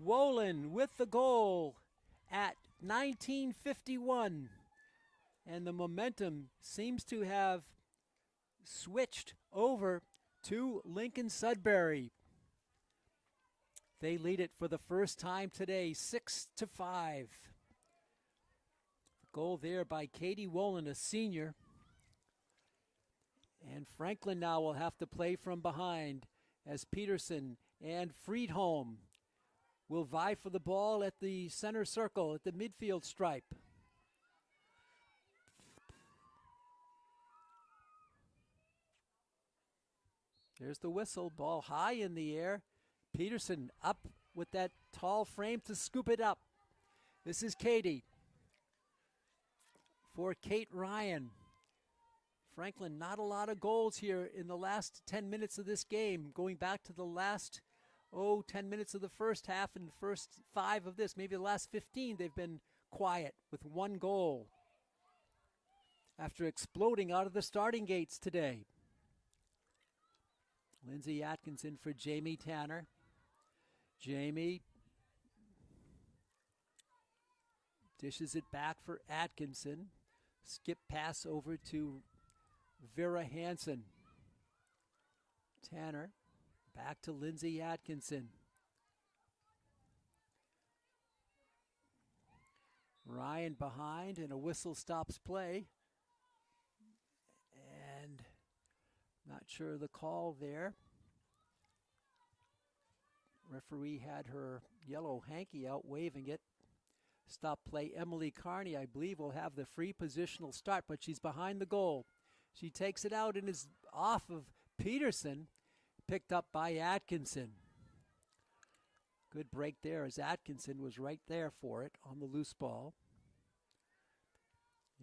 Wolin with the goal at 19:51. And the momentum seems to have switched over to Lincoln Sudbury. They lead it for the first time today, 6-5. Goal there by Katie Wolin, a senior. And Franklin now will have to play from behind as Peterson and Friedholm will vie for the ball at the center circle at the midfield stripe. There's the whistle, ball high in the air. Peterson up with that tall frame to scoop it up. This is Katie for Kate Ryan. Franklin, not a lot of goals here in the last 10 minutes of this game. Going back to the last, 10 minutes of the first half and the first 5 of this. Maybe the last 15 they've been quiet with 1 goal after exploding out of the starting gates today. Lindsay Atkinson for Jamie Tanner. Jamie dishes it back for Atkinson. Skip pass over to Vera Hansen. Tanner back to Lindsay Atkinson. Ryan behind and a whistle stops play. And not sure the call there. Referee had her yellow hanky out waving it. Stop play. Emily Carney, I believe, will have the free positional start, but she's behind the goal. She takes it out and is off of Peterson, picked up by Atkinson. Good break there as Atkinson was right there for it on the loose ball.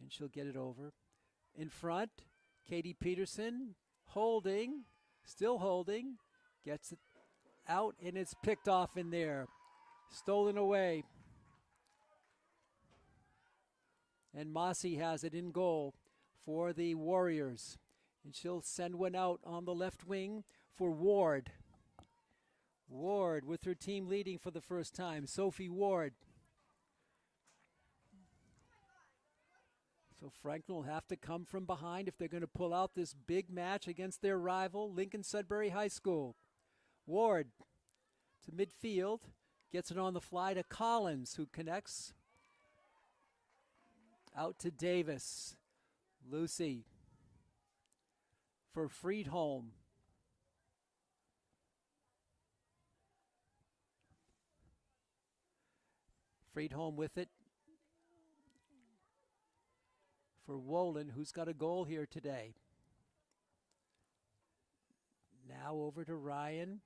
And she'll get it over. In front, Katie Peterson holding, still holding, gets it out, and it's picked off in there. Stolen away. And Mossy has it in goal for the Warriors. And she'll send one out on the left wing for Ward. Ward with her team leading for the first time. Sophie Ward. So Franklin will have to come from behind if they're going to pull out this big match against their rival, Lincoln Sudbury High School. Ward to midfield. Gets it on the fly to Collins, who connects. Out to Davis. Lucy for Friedholm. Friedholm with it for Wolin, who's got a goal here today. Now over to Ryan.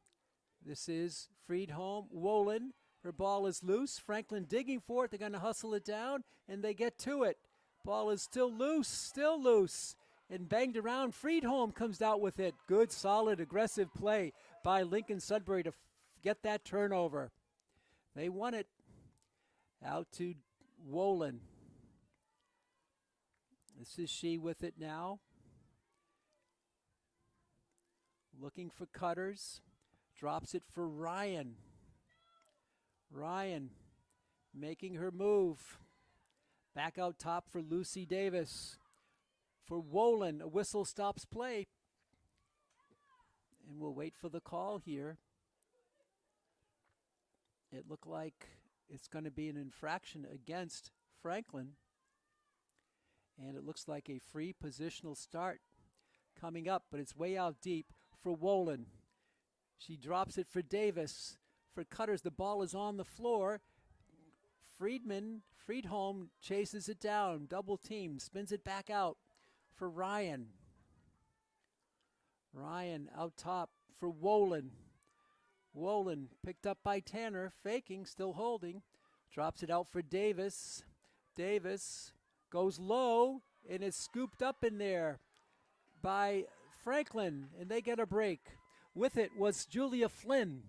This is Friedholm. Wolin, her ball is loose. Franklin digging for it. They're going to hustle it down, and they get to it. Ball is still loose, and banged around. Friedholm comes out with it. Good, solid, aggressive play by Lincoln Sudbury to get that turnover. They won it. Out to Wolin. This is she with it now. Looking for cutters. Drops it for Ryan. Ryan making her move. Back out top for Lucy Davis. For Wolin, a whistle stops play. And we'll wait for the call here. It looked like it's going to be an infraction against Franklin. And it looks like a free positional start coming up, but it's way out deep for Wolin. She drops it for Davis. For Cutters, the ball is on the floor. Friedholm chases it down. Double team, spins it back out for Ryan. Ryan out top for Wolin. Wolin picked up by Tanner, faking, still holding. Drops it out for Davis. Davis goes low, and is scooped up in there by Franklin, and they get a break. With it was Julia Flynn.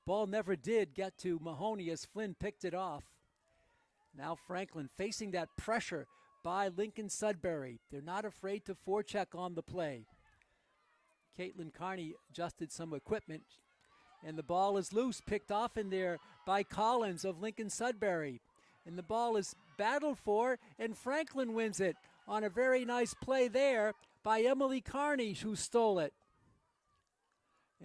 Ball never did get to Mahoney as Flynn picked it off. Now Franklin facing that pressure by Lincoln Sudbury. They're not afraid to forecheck on the play. Caitlin Carney adjusted some equipment, and the ball is loose, picked off in there by Collins of Lincoln Sudbury. And the ball is battled for, and Franklin wins it on a very nice play there by Emily Carney, who stole it.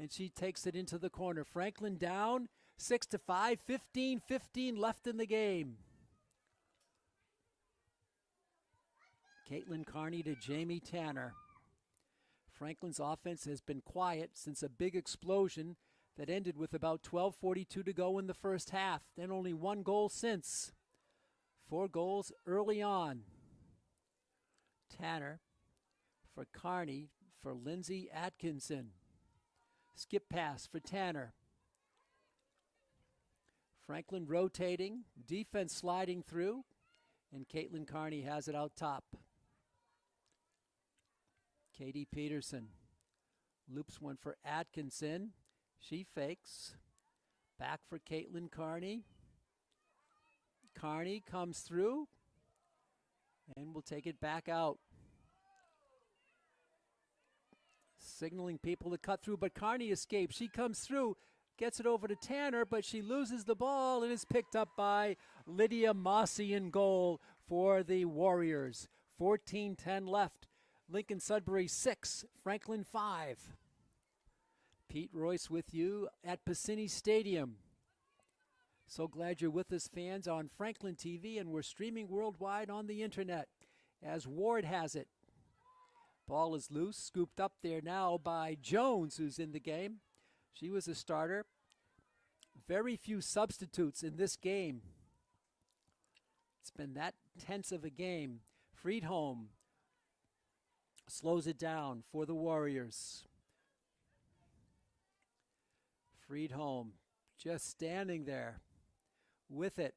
And she takes it into the corner. Franklin down 6-5, 15-15 left in the game. Caitlin Carney to Jamie Tanner. Franklin's offense has been quiet since a big explosion that ended with about 12:42 to go in the first half. Then only one goal since. 4 goals early on. Tanner for Carney for Lindsay Atkinson. Skip pass for Tanner. Franklin rotating, defense sliding through, and Caitlin Carney has it out top. Katie Peterson loops one for Atkinson. She fakes. Back for Caitlin Carney. Carney comes through and will take it back out. Signaling people to cut through, but Carney escapes. She comes through, gets it over to Tanner, but she loses the ball and is picked up by Lydia Mossy in goal for the Warriors. 14:10 left. Lincoln Sudbury 6, Franklin 5. Pete Royce with you at Piscini Stadium. So glad you're with us, fans, on Franklin TV, and we're streaming worldwide on the internet as Ward has it. Ball is loose, scooped up there now by Jones, who's in the game. She was a starter. Very few substitutes in this game. It's been that tense of a game. Friedholm slows it down for the Warriors. Friedholm just standing there with it.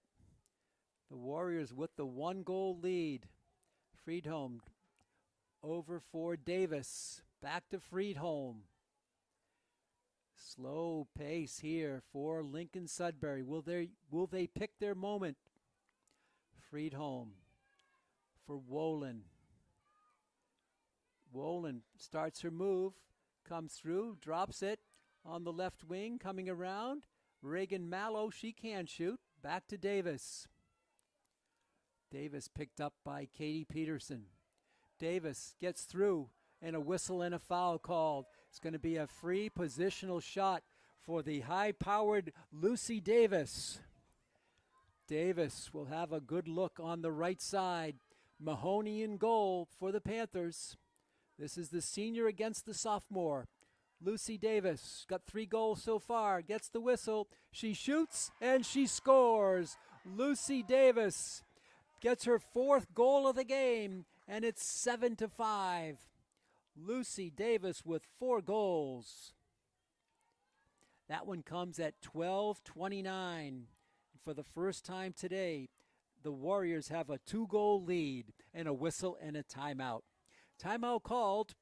The Warriors with the 1-goal lead. Friedholm over for Davis. Back to Friedholm. Slow pace here for Lincoln Sudbury. Will they pick their moment? Friedholm for Wolin. Wolin starts her move, comes through, drops it on the left wing, coming around. Reagan Mallow, she can shoot. Back to Davis. Davis picked up by Katie Peterson. Davis gets through, and a whistle and a foul called. It's going to be a free positional shot for the high-powered Lucy Davis. Davis will have a good look on the right side. Mahoney in goal for the Panthers. This is the senior against the sophomore. Lucy Davis got 3 goals so far, gets the whistle. She shoots and she scores. Lucy Davis gets her 4th goal of the game, and it's 7-5. Lucy Davis with 4 goals. That one comes at 12:29. For the first time today, the Warriors have a 2-goal lead and a whistle and a timeout. Timeout called,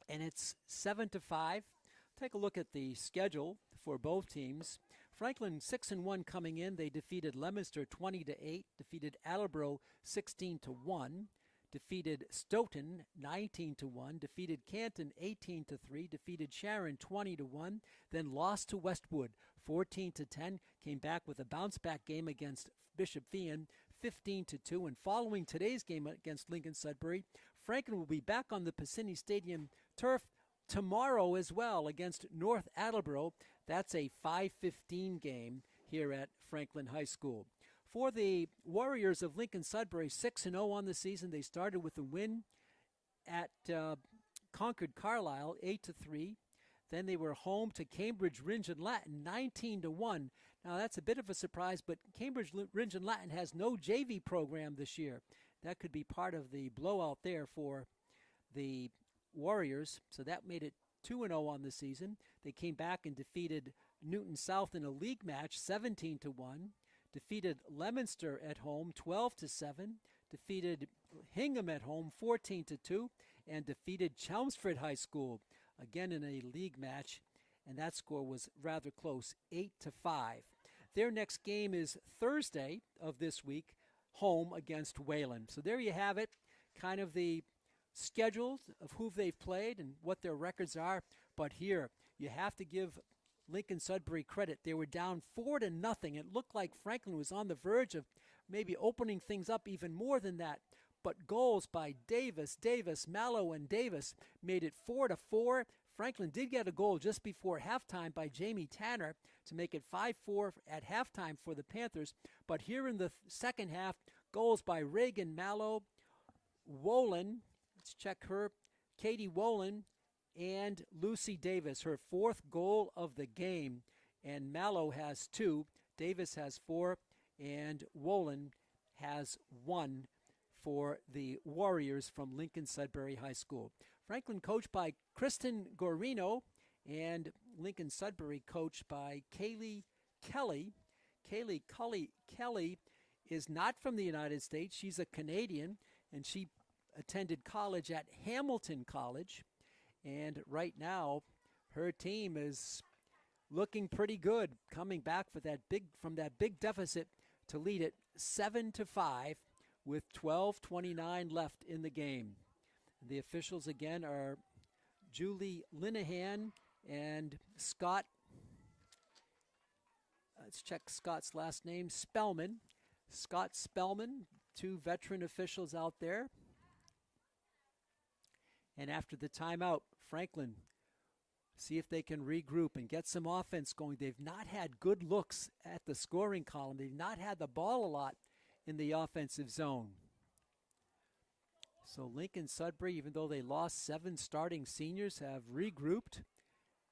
and it's 7-5. Take a look at the schedule for both teams. Franklin 6-1 coming in. They defeated Leominster 20-8, defeated Attleboro 16-1, defeated Stoughton 19-1, defeated Canton 18-3, defeated Sharon 20-1, then lost to Westwood 14-10, came back with a bounce-back game against Bishop Feehan 15-2, and following today's game against Lincoln Sudbury, Franklin will be back on the Piscini Stadium turf tomorrow as well against North Attleboro. That's a 5:15 game here at Franklin High School. For the Warriors of Lincoln Sudbury, 6-0 on the season. They started with a win at Concord Carlisle, 8-3. Then they were home to Cambridge Ringe and Latin, 19-1. Now that's a bit of a surprise, but Cambridge Ringe and Latin has no JV program this year. That could be part of the blowout there for the Warriors. So that made it 2-0 on the season. They came back and defeated Newton South in a league match, 17-1. Defeated Leominster at home 12-7, defeated Hingham at home 14-2, and defeated Chelmsford High School again in a league match, and that score was rather close, 8-5. Their next game is Thursday of this week, home against Wayland. So there you have it, kind of the schedule of who they've played and what their records are. But here, you have to give Lincoln Sudbury credit. They were down 4-0. It looked like Franklin was on the verge of maybe opening things up even more than that. But goals by Davis, Mallow, and Davis made it 4-4. Franklin did get a goal just before halftime by Jamie Tanner to make it 5-4 at halftime for the Panthers. But here in the second half, goals by Reagan Mallow, Wolin, let's check her, Katie Wolin, and Lucy Davis, her 4th goal of the game. And Mallow has 2, Davis has 4, and Wolin has 1 for the Warriors from Lincoln Sudbury High School. Franklin coached by Kristen Gorino, and Lincoln Sudbury coached by Kaylee Kelly. Kaylee Kelly is not from the United States. She's a Canadian, and she attended college at Hamilton College. And right now, her team is looking pretty good, coming back from that big deficit to lead it 7-5 with 12:29 left in the game. The officials again are Julie Linehan and Scott. Let's check Scott's last name, Spellman. Scott Spellman, 2 veteran officials out there. And after the timeout, Franklin, see if they can regroup and get some offense going. They've not had good looks at the scoring column. They've not had the ball a lot in the offensive zone. So Lincoln Sudbury, even though they lost 7 starting seniors, have regrouped.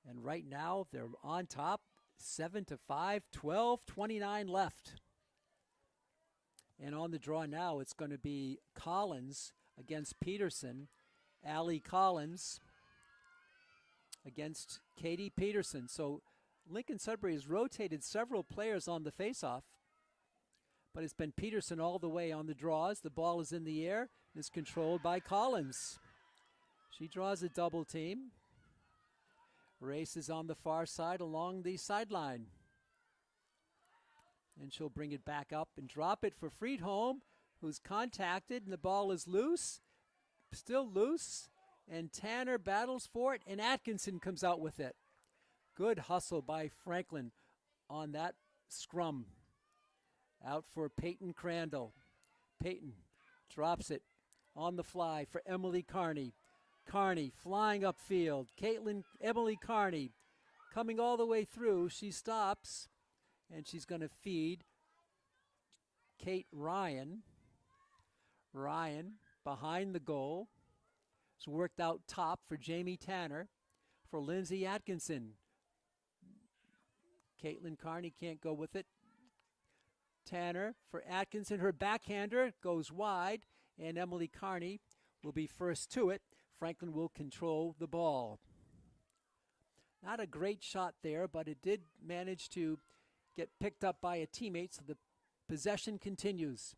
And right now they're on top, 7-5, 12:29 left. And on the draw now, it's going to be Collins against Peterson. Allie Collins against Katie Peterson. So Lincoln Sudbury has rotated several players on the faceoff, but it's been Peterson all the way on the draws. The ball is in the air and is controlled by Collins. She draws a double team. Races on the far side along the sideline. And she'll bring it back up and drop it for Friedholm, who's contacted, and the ball is loose, still loose, and Tanner battles for it, and Atkinson comes out with it. Good hustle by Franklin on that scrum. Out for Peyton Crandall. Peyton drops it on the fly for Emily Carney. Carney flying upfield. Emily Carney coming all the way through. She stops, and she's going to feed Kate Ryan. Ryan behind the goal. It's worked out top for Jamie Tanner. For Lindsay Atkinson. Caitlin Carney can't go with it. Tanner for Atkinson. Her backhander goes wide, and Emily Carney will be first to it. Franklin will control the ball. Not a great shot there, but it did manage to get picked up by a teammate, so the possession continues.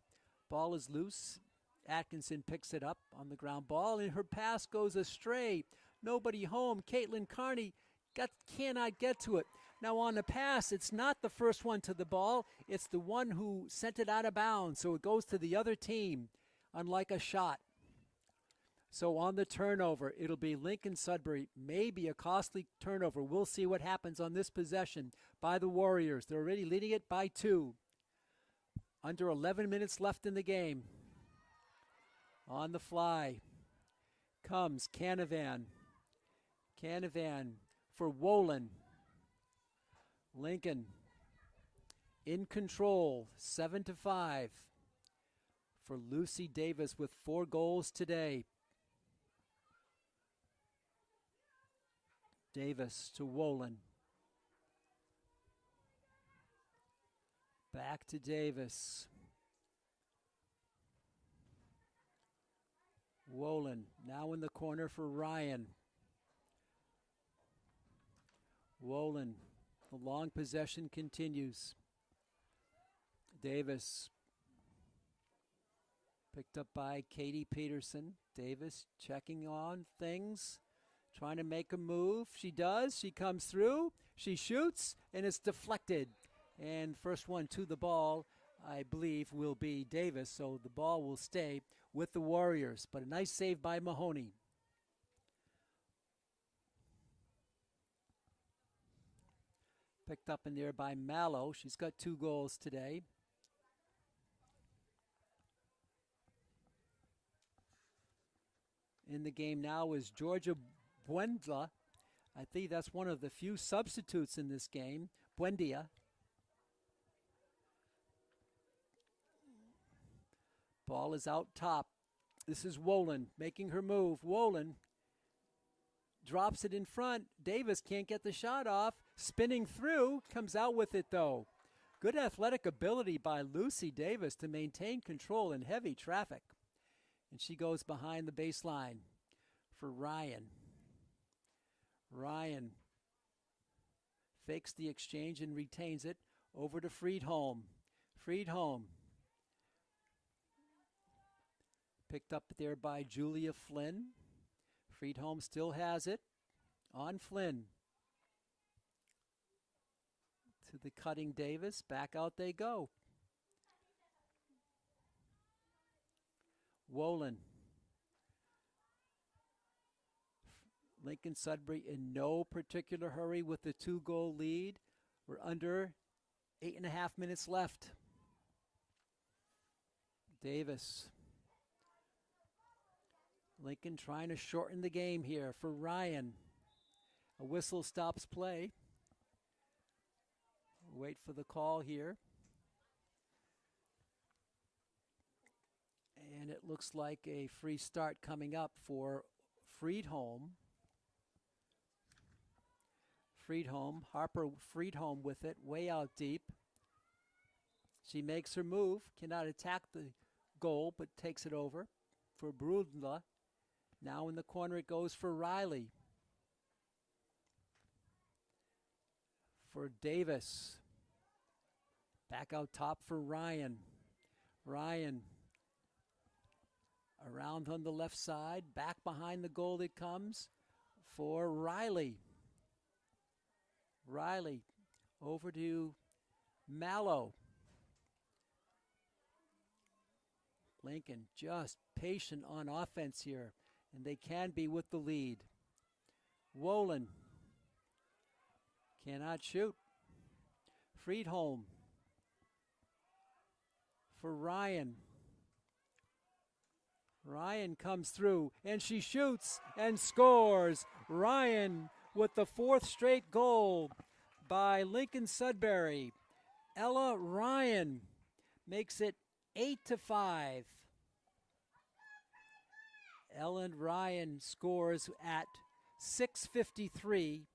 Ball is loose. Atkinson picks it up on the ground ball, and her pass goes astray. Nobody home. Caitlin Carney cannot get to it. Now on the pass, it's not the first one to the ball. It's the one who sent it out of bounds, so it goes to the other team, unlike a shot. So on the turnover, it'll be Lincoln Sudbury, maybe a costly turnover. We'll see what happens on this possession by the Warriors. They're already leading it by 2. Under 11 minutes left in the game. On the fly comes Canavan. Canavan for Wolin. Lincoln in control, 7-5 for Lucy Davis with 4 goals today. Davis to Wolin. Back to Davis. Wolin now in the corner for Ryan. Wolin. The long possession continues. Davis picked up by Katie Peterson. Davis checking on things, trying to make a move. She does. She comes through. She shoots, and it's deflected. And first one to the ball, I believe, will be Davis. So the ball will stay with the Warriors. But a nice save by Mahoney. Picked up in there by Mallow. She's got 2 goals today. In the game now is Georgia Buendla. I think that's one of the few substitutes in this game. Buendia. Ball is out top. This is Wolin making her move. Wolin drops it in front. Davis can't get the shot off. Spinning through, comes out with it though. Good athletic ability by Lucy Davis to maintain control in heavy traffic. And she goes behind the baseline for Ryan. Ryan fakes the exchange and retains it over to Friedholm. Friedholm picked up there by Julia Flynn. Friedholm still has it on Flynn. To the cutting Davis. Back out they go. Wolin. Lincoln Sudbury in no particular hurry with the 2-goal lead. We're under 8.5 minutes left. Davis. Lincoln trying to shorten the game here for Ryan. A whistle stops play. Wait for the call here. And it looks like a free start coming up for Friedholm. Harper Friedholm with it, way out deep. She makes her move, cannot attack the goal, but takes it over for Brundla. Now in the corner it goes for Riley. for Davis. Back out top for Ryan. Ryan around on the left side. Back behind the goal it comes for Riley. Riley over to Mallow. Lincoln just patient on offense here, and they can be with the lead. Wolin cannot shoot. Friedholm for Ryan. Ryan comes through, and she shoots and scores. Ryan with the 4th straight goal by Lincoln Sudbury. Ella Ryan makes it 8-5. Ellen Ryan scores at 6:53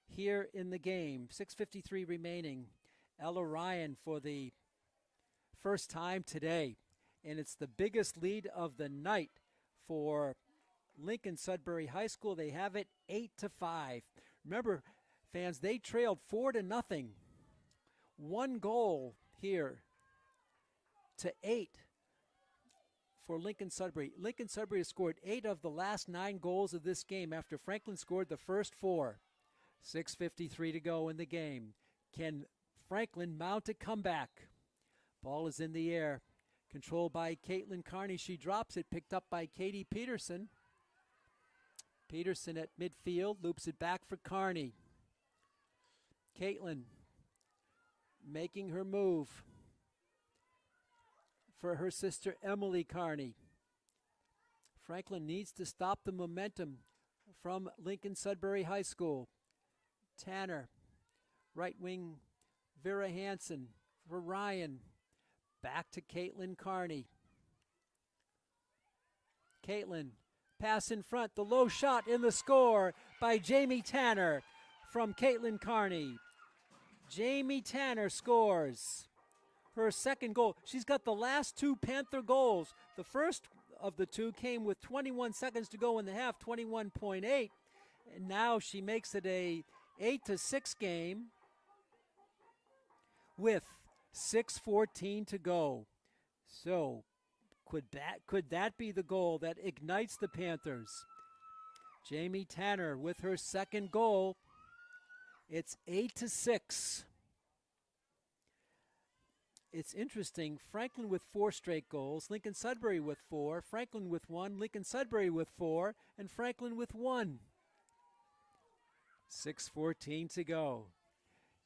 here in the game. 6:53 remaining. Ella Ryan for the first time today, and it's the biggest lead of the night for Lincoln Sudbury High School. They have it 8-5. Remember, fans, they trailed 4-0. 1 goal here to 8 for Lincoln Sudbury. Lincoln Sudbury has scored 8 of the last 9 goals of this game after Franklin scored the first 4. 6:53 to go in the game. Can Franklin mount a comeback? Ball is in the air. Controlled by Caitlin Carney. She drops it, picked up by Katie Peterson. Peterson at midfield, loops it back for Carney. Caitlin making her move for her sister Emily Carney. Franklin needs to stop the momentum from Lincoln Sudbury High School. Tanner, right wing, Vera Hansen for Ryan. Back to Caitlin Carney. Caitlin, pass in front, the low shot in the score by Jamie Tanner from Caitlin Carney. Jamie Tanner scores her 2nd goal. She's got the last 2 Panther goals. The first of the 2 came with 21 seconds to go in the half, 21.8. And now she makes it a 8-6 game with 6:14 to go. So could that be the goal that ignites the Panthers? Jamie Tanner with her 2nd goal. It's 8-6. It's interesting. Franklin with 4 straight goals. Lincoln Sudbury with 4. Franklin with 1. Lincoln Sudbury with 4. And Franklin with 1. 6:14 to go.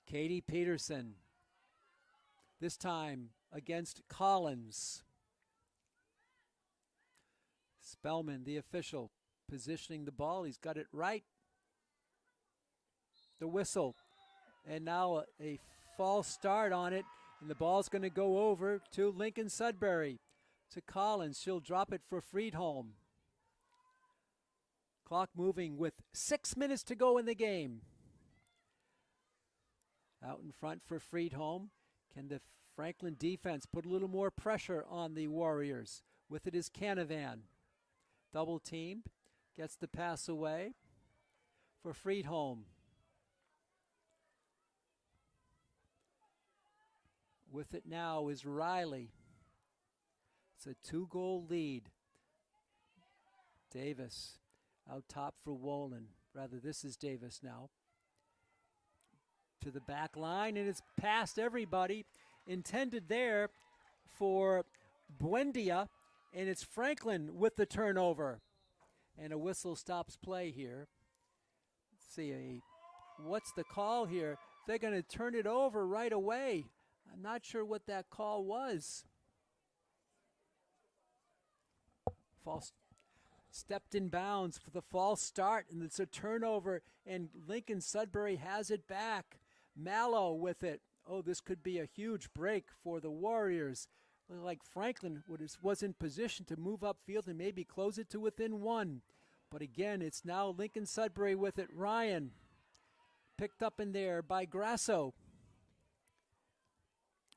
Katie Peterson. This time against Collins. Spellman, the official, positioning the ball. He's got it right. The whistle. And now a false start on it. And the ball's going to go over to Lincoln Sudbury. To Collins. She'll drop it for Friedholm. Clock moving with 6 minutes to go in the game. Out in front for Friedholm. Can the Franklin defense put a little more pressure on the Warriors? With it is Canavan. Double teamed. Gets the pass away for Friedholm. With it now is Riley. It's a 2-goal lead. Davis out top for Wolin. Rather, this is Davis now. To the back line, and it's past everybody. Intended there for Buendia, and it's Franklin with the turnover. And a whistle stops play here. Let's see, what's the call here? They're going to turn it over right away. I'm not sure what that call was. False. Stepped in bounds for the false start, and it's a turnover, and Lincoln Sudbury has it back. Mallow with it. Oh, this could be a huge break for the Warriors. Looked like Franklin was in position to move upfield and maybe close it to within 1. But again, it's now Lincoln Sudbury with it. Ryan picked up in there by Grasso.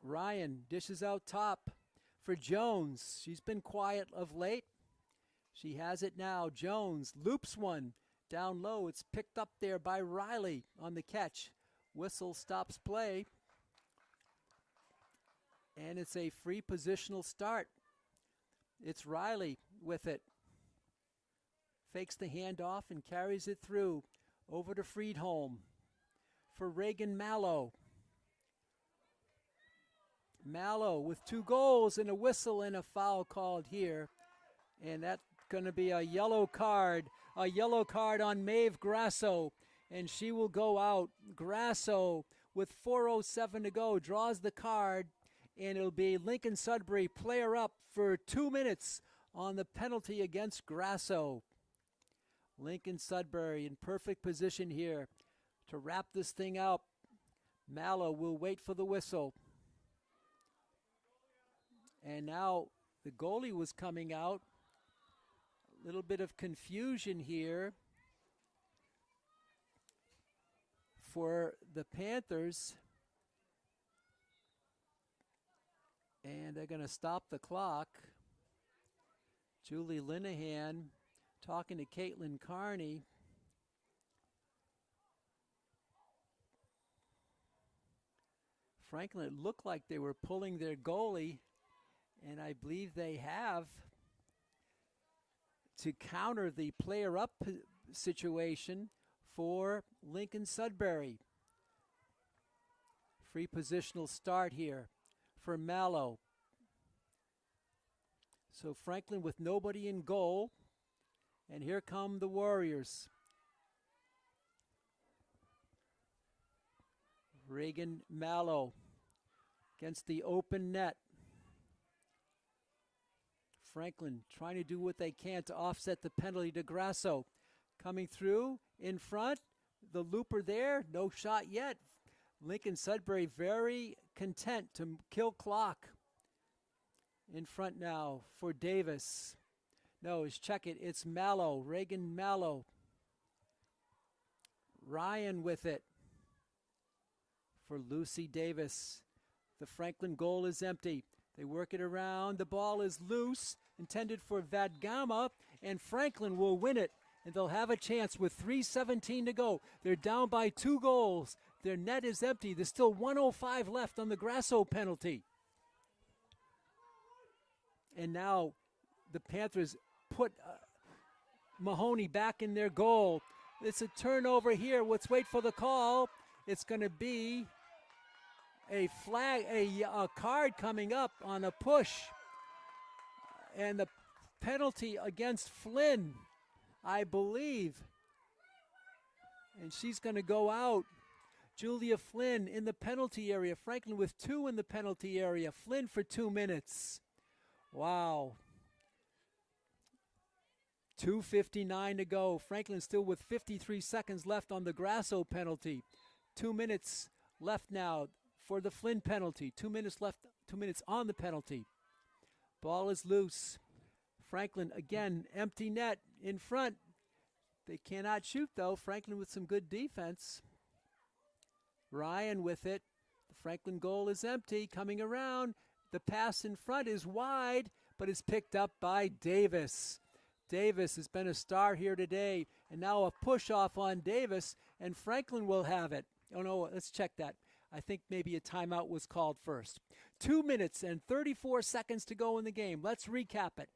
Ryan dishes out top for Jones. She's been quiet of late. She has it now. Jones loops one down low. It's picked up there by Riley on the catch. Whistle stops play. And it's a free positional start. It's Riley with it. Fakes the handoff and carries it through. Over to Friedholm for Reagan Mallow. Mallow with 2 goals and a whistle and a foul called here. And that's going to be a yellow card. A yellow card on Maeve Grasso. And she will go out. Grasso with 4:07 to go draws the card. And it'll be Lincoln Sudbury player up for 2 minutes on the penalty against Grasso. Lincoln Sudbury in perfect position here to wrap this thing up. Mallow will wait for the whistle. And now the goalie was coming out. A little bit of confusion here for the Panthers. And they're going to stop the clock. Julie Linehan talking to Caitlin Carney. Franklin, it looked like they were pulling their goalie, and I believe they have, to counter the player up situation for Lincoln Sudbury. Free positional start here for Mallow. So Franklin with nobody in goal. And here come the Warriors. Reagan Mallow against the open net. Franklin trying to do what they can to offset the penalty to Grasso. Coming through in front. The looper there. No shot yet. Lincoln Sudbury very content to kill clock. In front now for Davis. No, check it. It's Mallow. Reagan Mallow. Ryan with it for Lucy Davis. The Franklin goal is empty. They work it around. The ball is loose, intended for Vadgama, and Franklin will win it. And they'll have a chance with 3:17 to go. They're down by 2 goals. Their net is empty. There's still 1:05 left on the Grasso penalty. And now the Panthers put Mahoney back in their goal. It's a turnover here. Let's wait for the call. It's going to be a flag, a card coming up on a push. And the penalty against Flynn, I believe. And she's going to go out. Julia Flynn in the penalty area. Franklin with 2 in the penalty area. Flynn for 2 minutes. Wow. 2:59 to go. Franklin still with 53 seconds left on the Grasso penalty. 2 minutes left now for the Flynn penalty. 2 minutes left, 2 minutes on the penalty. Ball is loose. Franklin again, empty net in front. They cannot shoot though. Franklin with some good defense. Ryan with it. The Franklin goal is empty. Coming around. The pass in front is wide, but is picked up by Davis. Davis has been a star here today. And now a push off on Davis, and Franklin will have it. Oh no, let's check that. I think maybe a timeout was called first. 2 minutes and 34 seconds to go in the game. Let's recap it.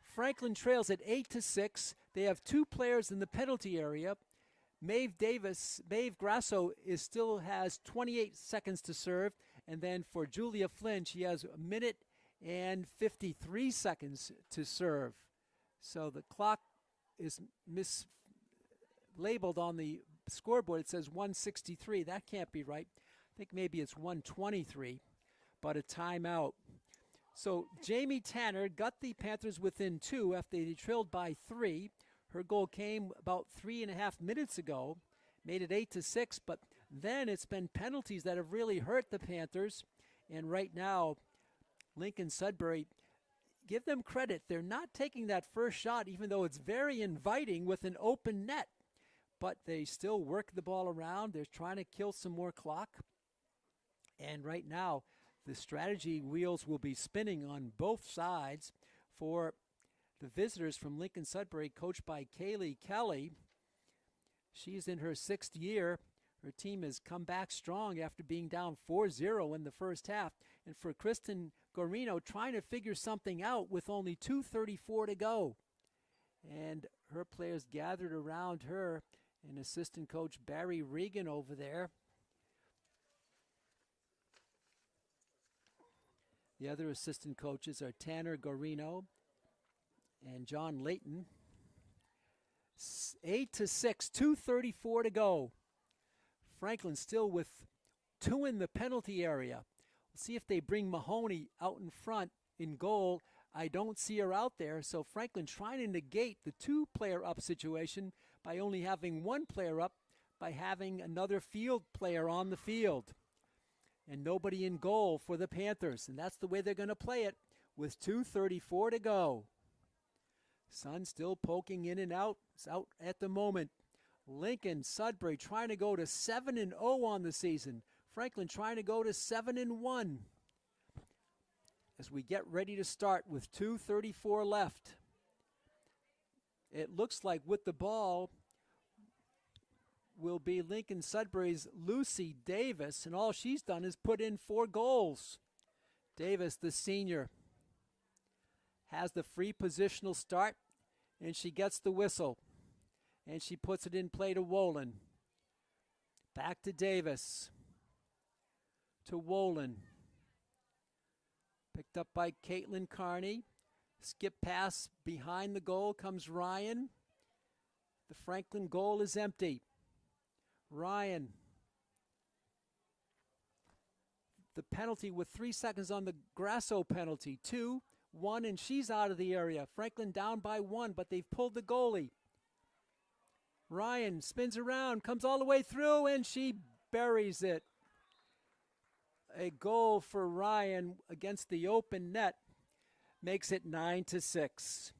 Franklin trails at 8-6. They have 2 players in the penalty area. Maeve Grasso still has 28 seconds to serve. And then for Julia Flynn, she has 1 minute and 53 seconds to serve. So the clock is mislabeled on the scoreboard. It says 1:63. That can't be right. I think maybe it's 1:23, but a timeout. So Jamie Tanner got the Panthers within 2 after they trailed by 3. Her goal came about 3.5 minutes ago, made it 8-6, but then it's been penalties that have really hurt the Panthers. And right now, Lincoln Sudbury, give them credit. They're not taking that first shot, even though it's very inviting with an open net. But they still work the ball around. They're trying to kill some more clock. And right now, the strategy wheels will be spinning on both sides for the visitors from Lincoln Sudbury, coached by Kaylee Kelly. She's in her 6th year. Her team has come back strong after being down 4-0 in the first half. And for Kristen Gorino, trying to figure something out with only 2:34 to go. And her players gathered around her, and assistant coach Barry Regan over there. The other assistant coaches are Tanner Gorino and John Layton. 8-6, 2:34 to go. Franklin still with 2 in the penalty area. We'll see if they bring Mahoney out in front in goal. I don't see her out there, so Franklin trying to negate the 2-player up situation by only having 1 player up, by having another field player on the field. And nobody in goal for the Panthers, and that's the way they're going to play it with 2:34 to go. Sun still poking in and out. It's out at the moment. Lincoln Sudbury trying to go to 7-0 on the season. Franklin trying to go to 7-1. As we get ready to start with 2:34 left. It looks like with the ball will be Lincoln Sudbury's Lucy Davis, and all she's done is put in 4 goals. Davis, the senior, has the free positional start, and she gets the whistle, and she puts it in play to Wolin. Back to Davis, to Wolin. Picked up by Caitlin Carney. Skip pass behind the goal comes Ryan. The Franklin goal is empty. Ryan. The penalty with 3 seconds on the Grasso penalty. 2, 1, and she's out of the area. Franklin down by 1, but they've pulled the goalie. Ryan spins around, comes all the way through, and she buries it. A goal for Ryan against the open net makes it 9-6.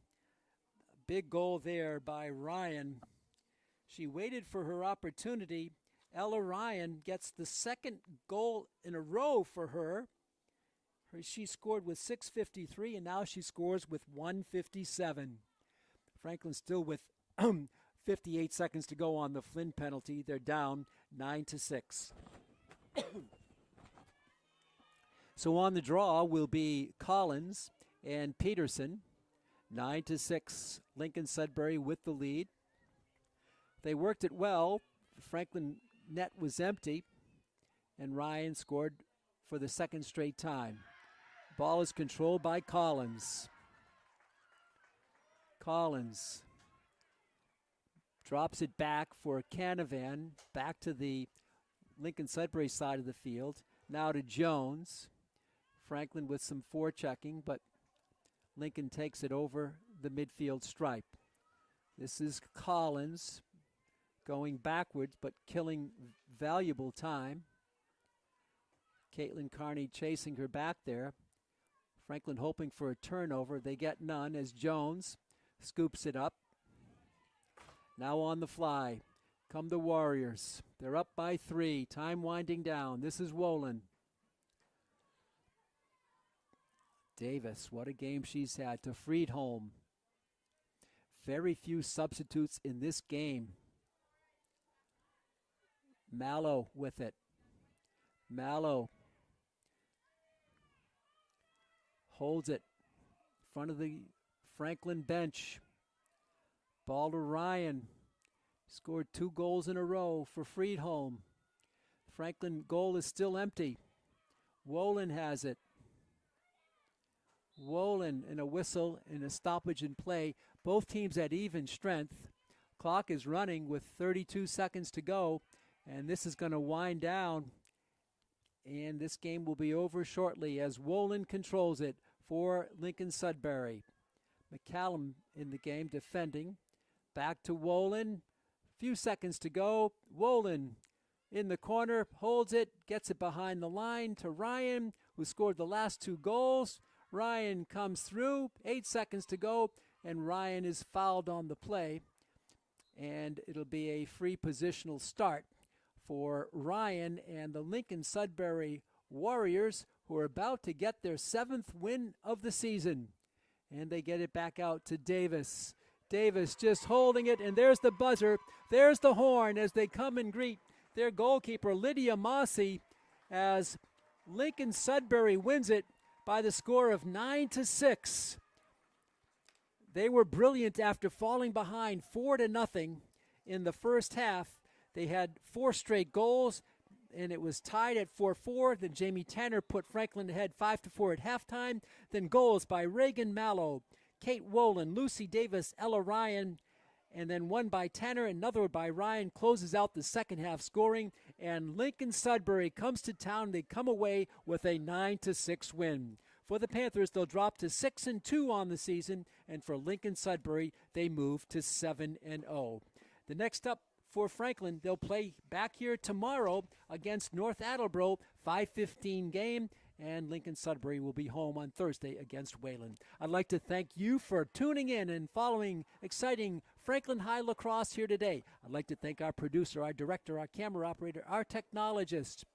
Big goal there by Ryan. She waited for her opportunity. Ella Ryan gets the second goal in a row for her. She scored with 6:53, and now she scores with 1:57. Franklin still with 58 seconds to go on the Flynn penalty. They're down 9-6. So on the draw will be Collins and Peterson. 9-6, Lincoln Sudbury with the lead. They worked it well. The Franklin net was empty, and Ryan scored for the second straight time. Ball is controlled by Collins. Collins drops it back for Canavan, back to the Lincoln Sudbury side of the field. Now to Jones. Franklin with some forechecking, but Lincoln takes it over the midfield stripe. This is Collins going backwards, but killing valuable time. Caitlin Carney chasing her back there. Franklin hoping for a turnover. They get none as Jones scoops it up. Now on the fly come the Warriors. They're up by 3. Time winding down. This is Wolin. Davis, what a game she's had, to Friedholm. Very few substitutes in this game. Mallow with it. Mallow holds it in front of the Franklin bench. Ball to Ryan. Scored 2 goals in a row for Friedholm. Franklin goal is still empty. Wolin has it. Wolin and a whistle and a stoppage in play. Both teams at even strength. Clock is running with 32 seconds to go, and this is going to wind down, and this game will be over shortly as Wolin controls it for Lincoln Sudbury. McCallum in the game defending. Back to Wolin. Few seconds to go. Wolin in the corner, holds it, gets it behind the line to Ryan, who scored the last 2 goals. Ryan comes through, 8 seconds to go, and Ryan is fouled on the play. And it'll be a free positional start for Ryan and the Lincoln Sudbury Warriors, who are about to get their 7th win of the season. And they get it back out to Davis. Davis just holding it, and there's the buzzer. There's the horn as they come and greet their goalkeeper, Lydia Mossy, as Lincoln Sudbury wins it by the score of 9-6. They were brilliant after falling behind 4-0 in the first half. They had 4 straight goals, and it was tied at 4-4. Then Jamie Tanner put Franklin ahead 5-4 at halftime. Then goals by Reagan Mallow, Kate Wolin, Lucy Davis, Ella Ryan, and then one by Tanner, another by Ryan, closes out the second half scoring. And Lincoln Sudbury comes to town. They come away with a 9-6 win. For the Panthers, they'll drop to 6-2 on the season, and for Lincoln Sudbury, they move to 7-0. The next up for Franklin, they'll play back here tomorrow against North Attleboro, 5:15 game, and Lincoln Sudbury will be home on Thursday against Wayland. I'd like to thank you for tuning in and following exciting Franklin High lacrosse here today. I'd like to thank our producer, our director, our camera operator, our technologist,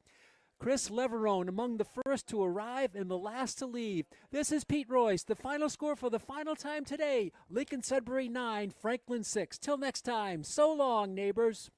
Chris Leverone, among the first to arrive and the last to leave. This is Pete Royce. The final score for the final time today, Lincoln Sudbury 9, Franklin 6. Till next time, so long, neighbors.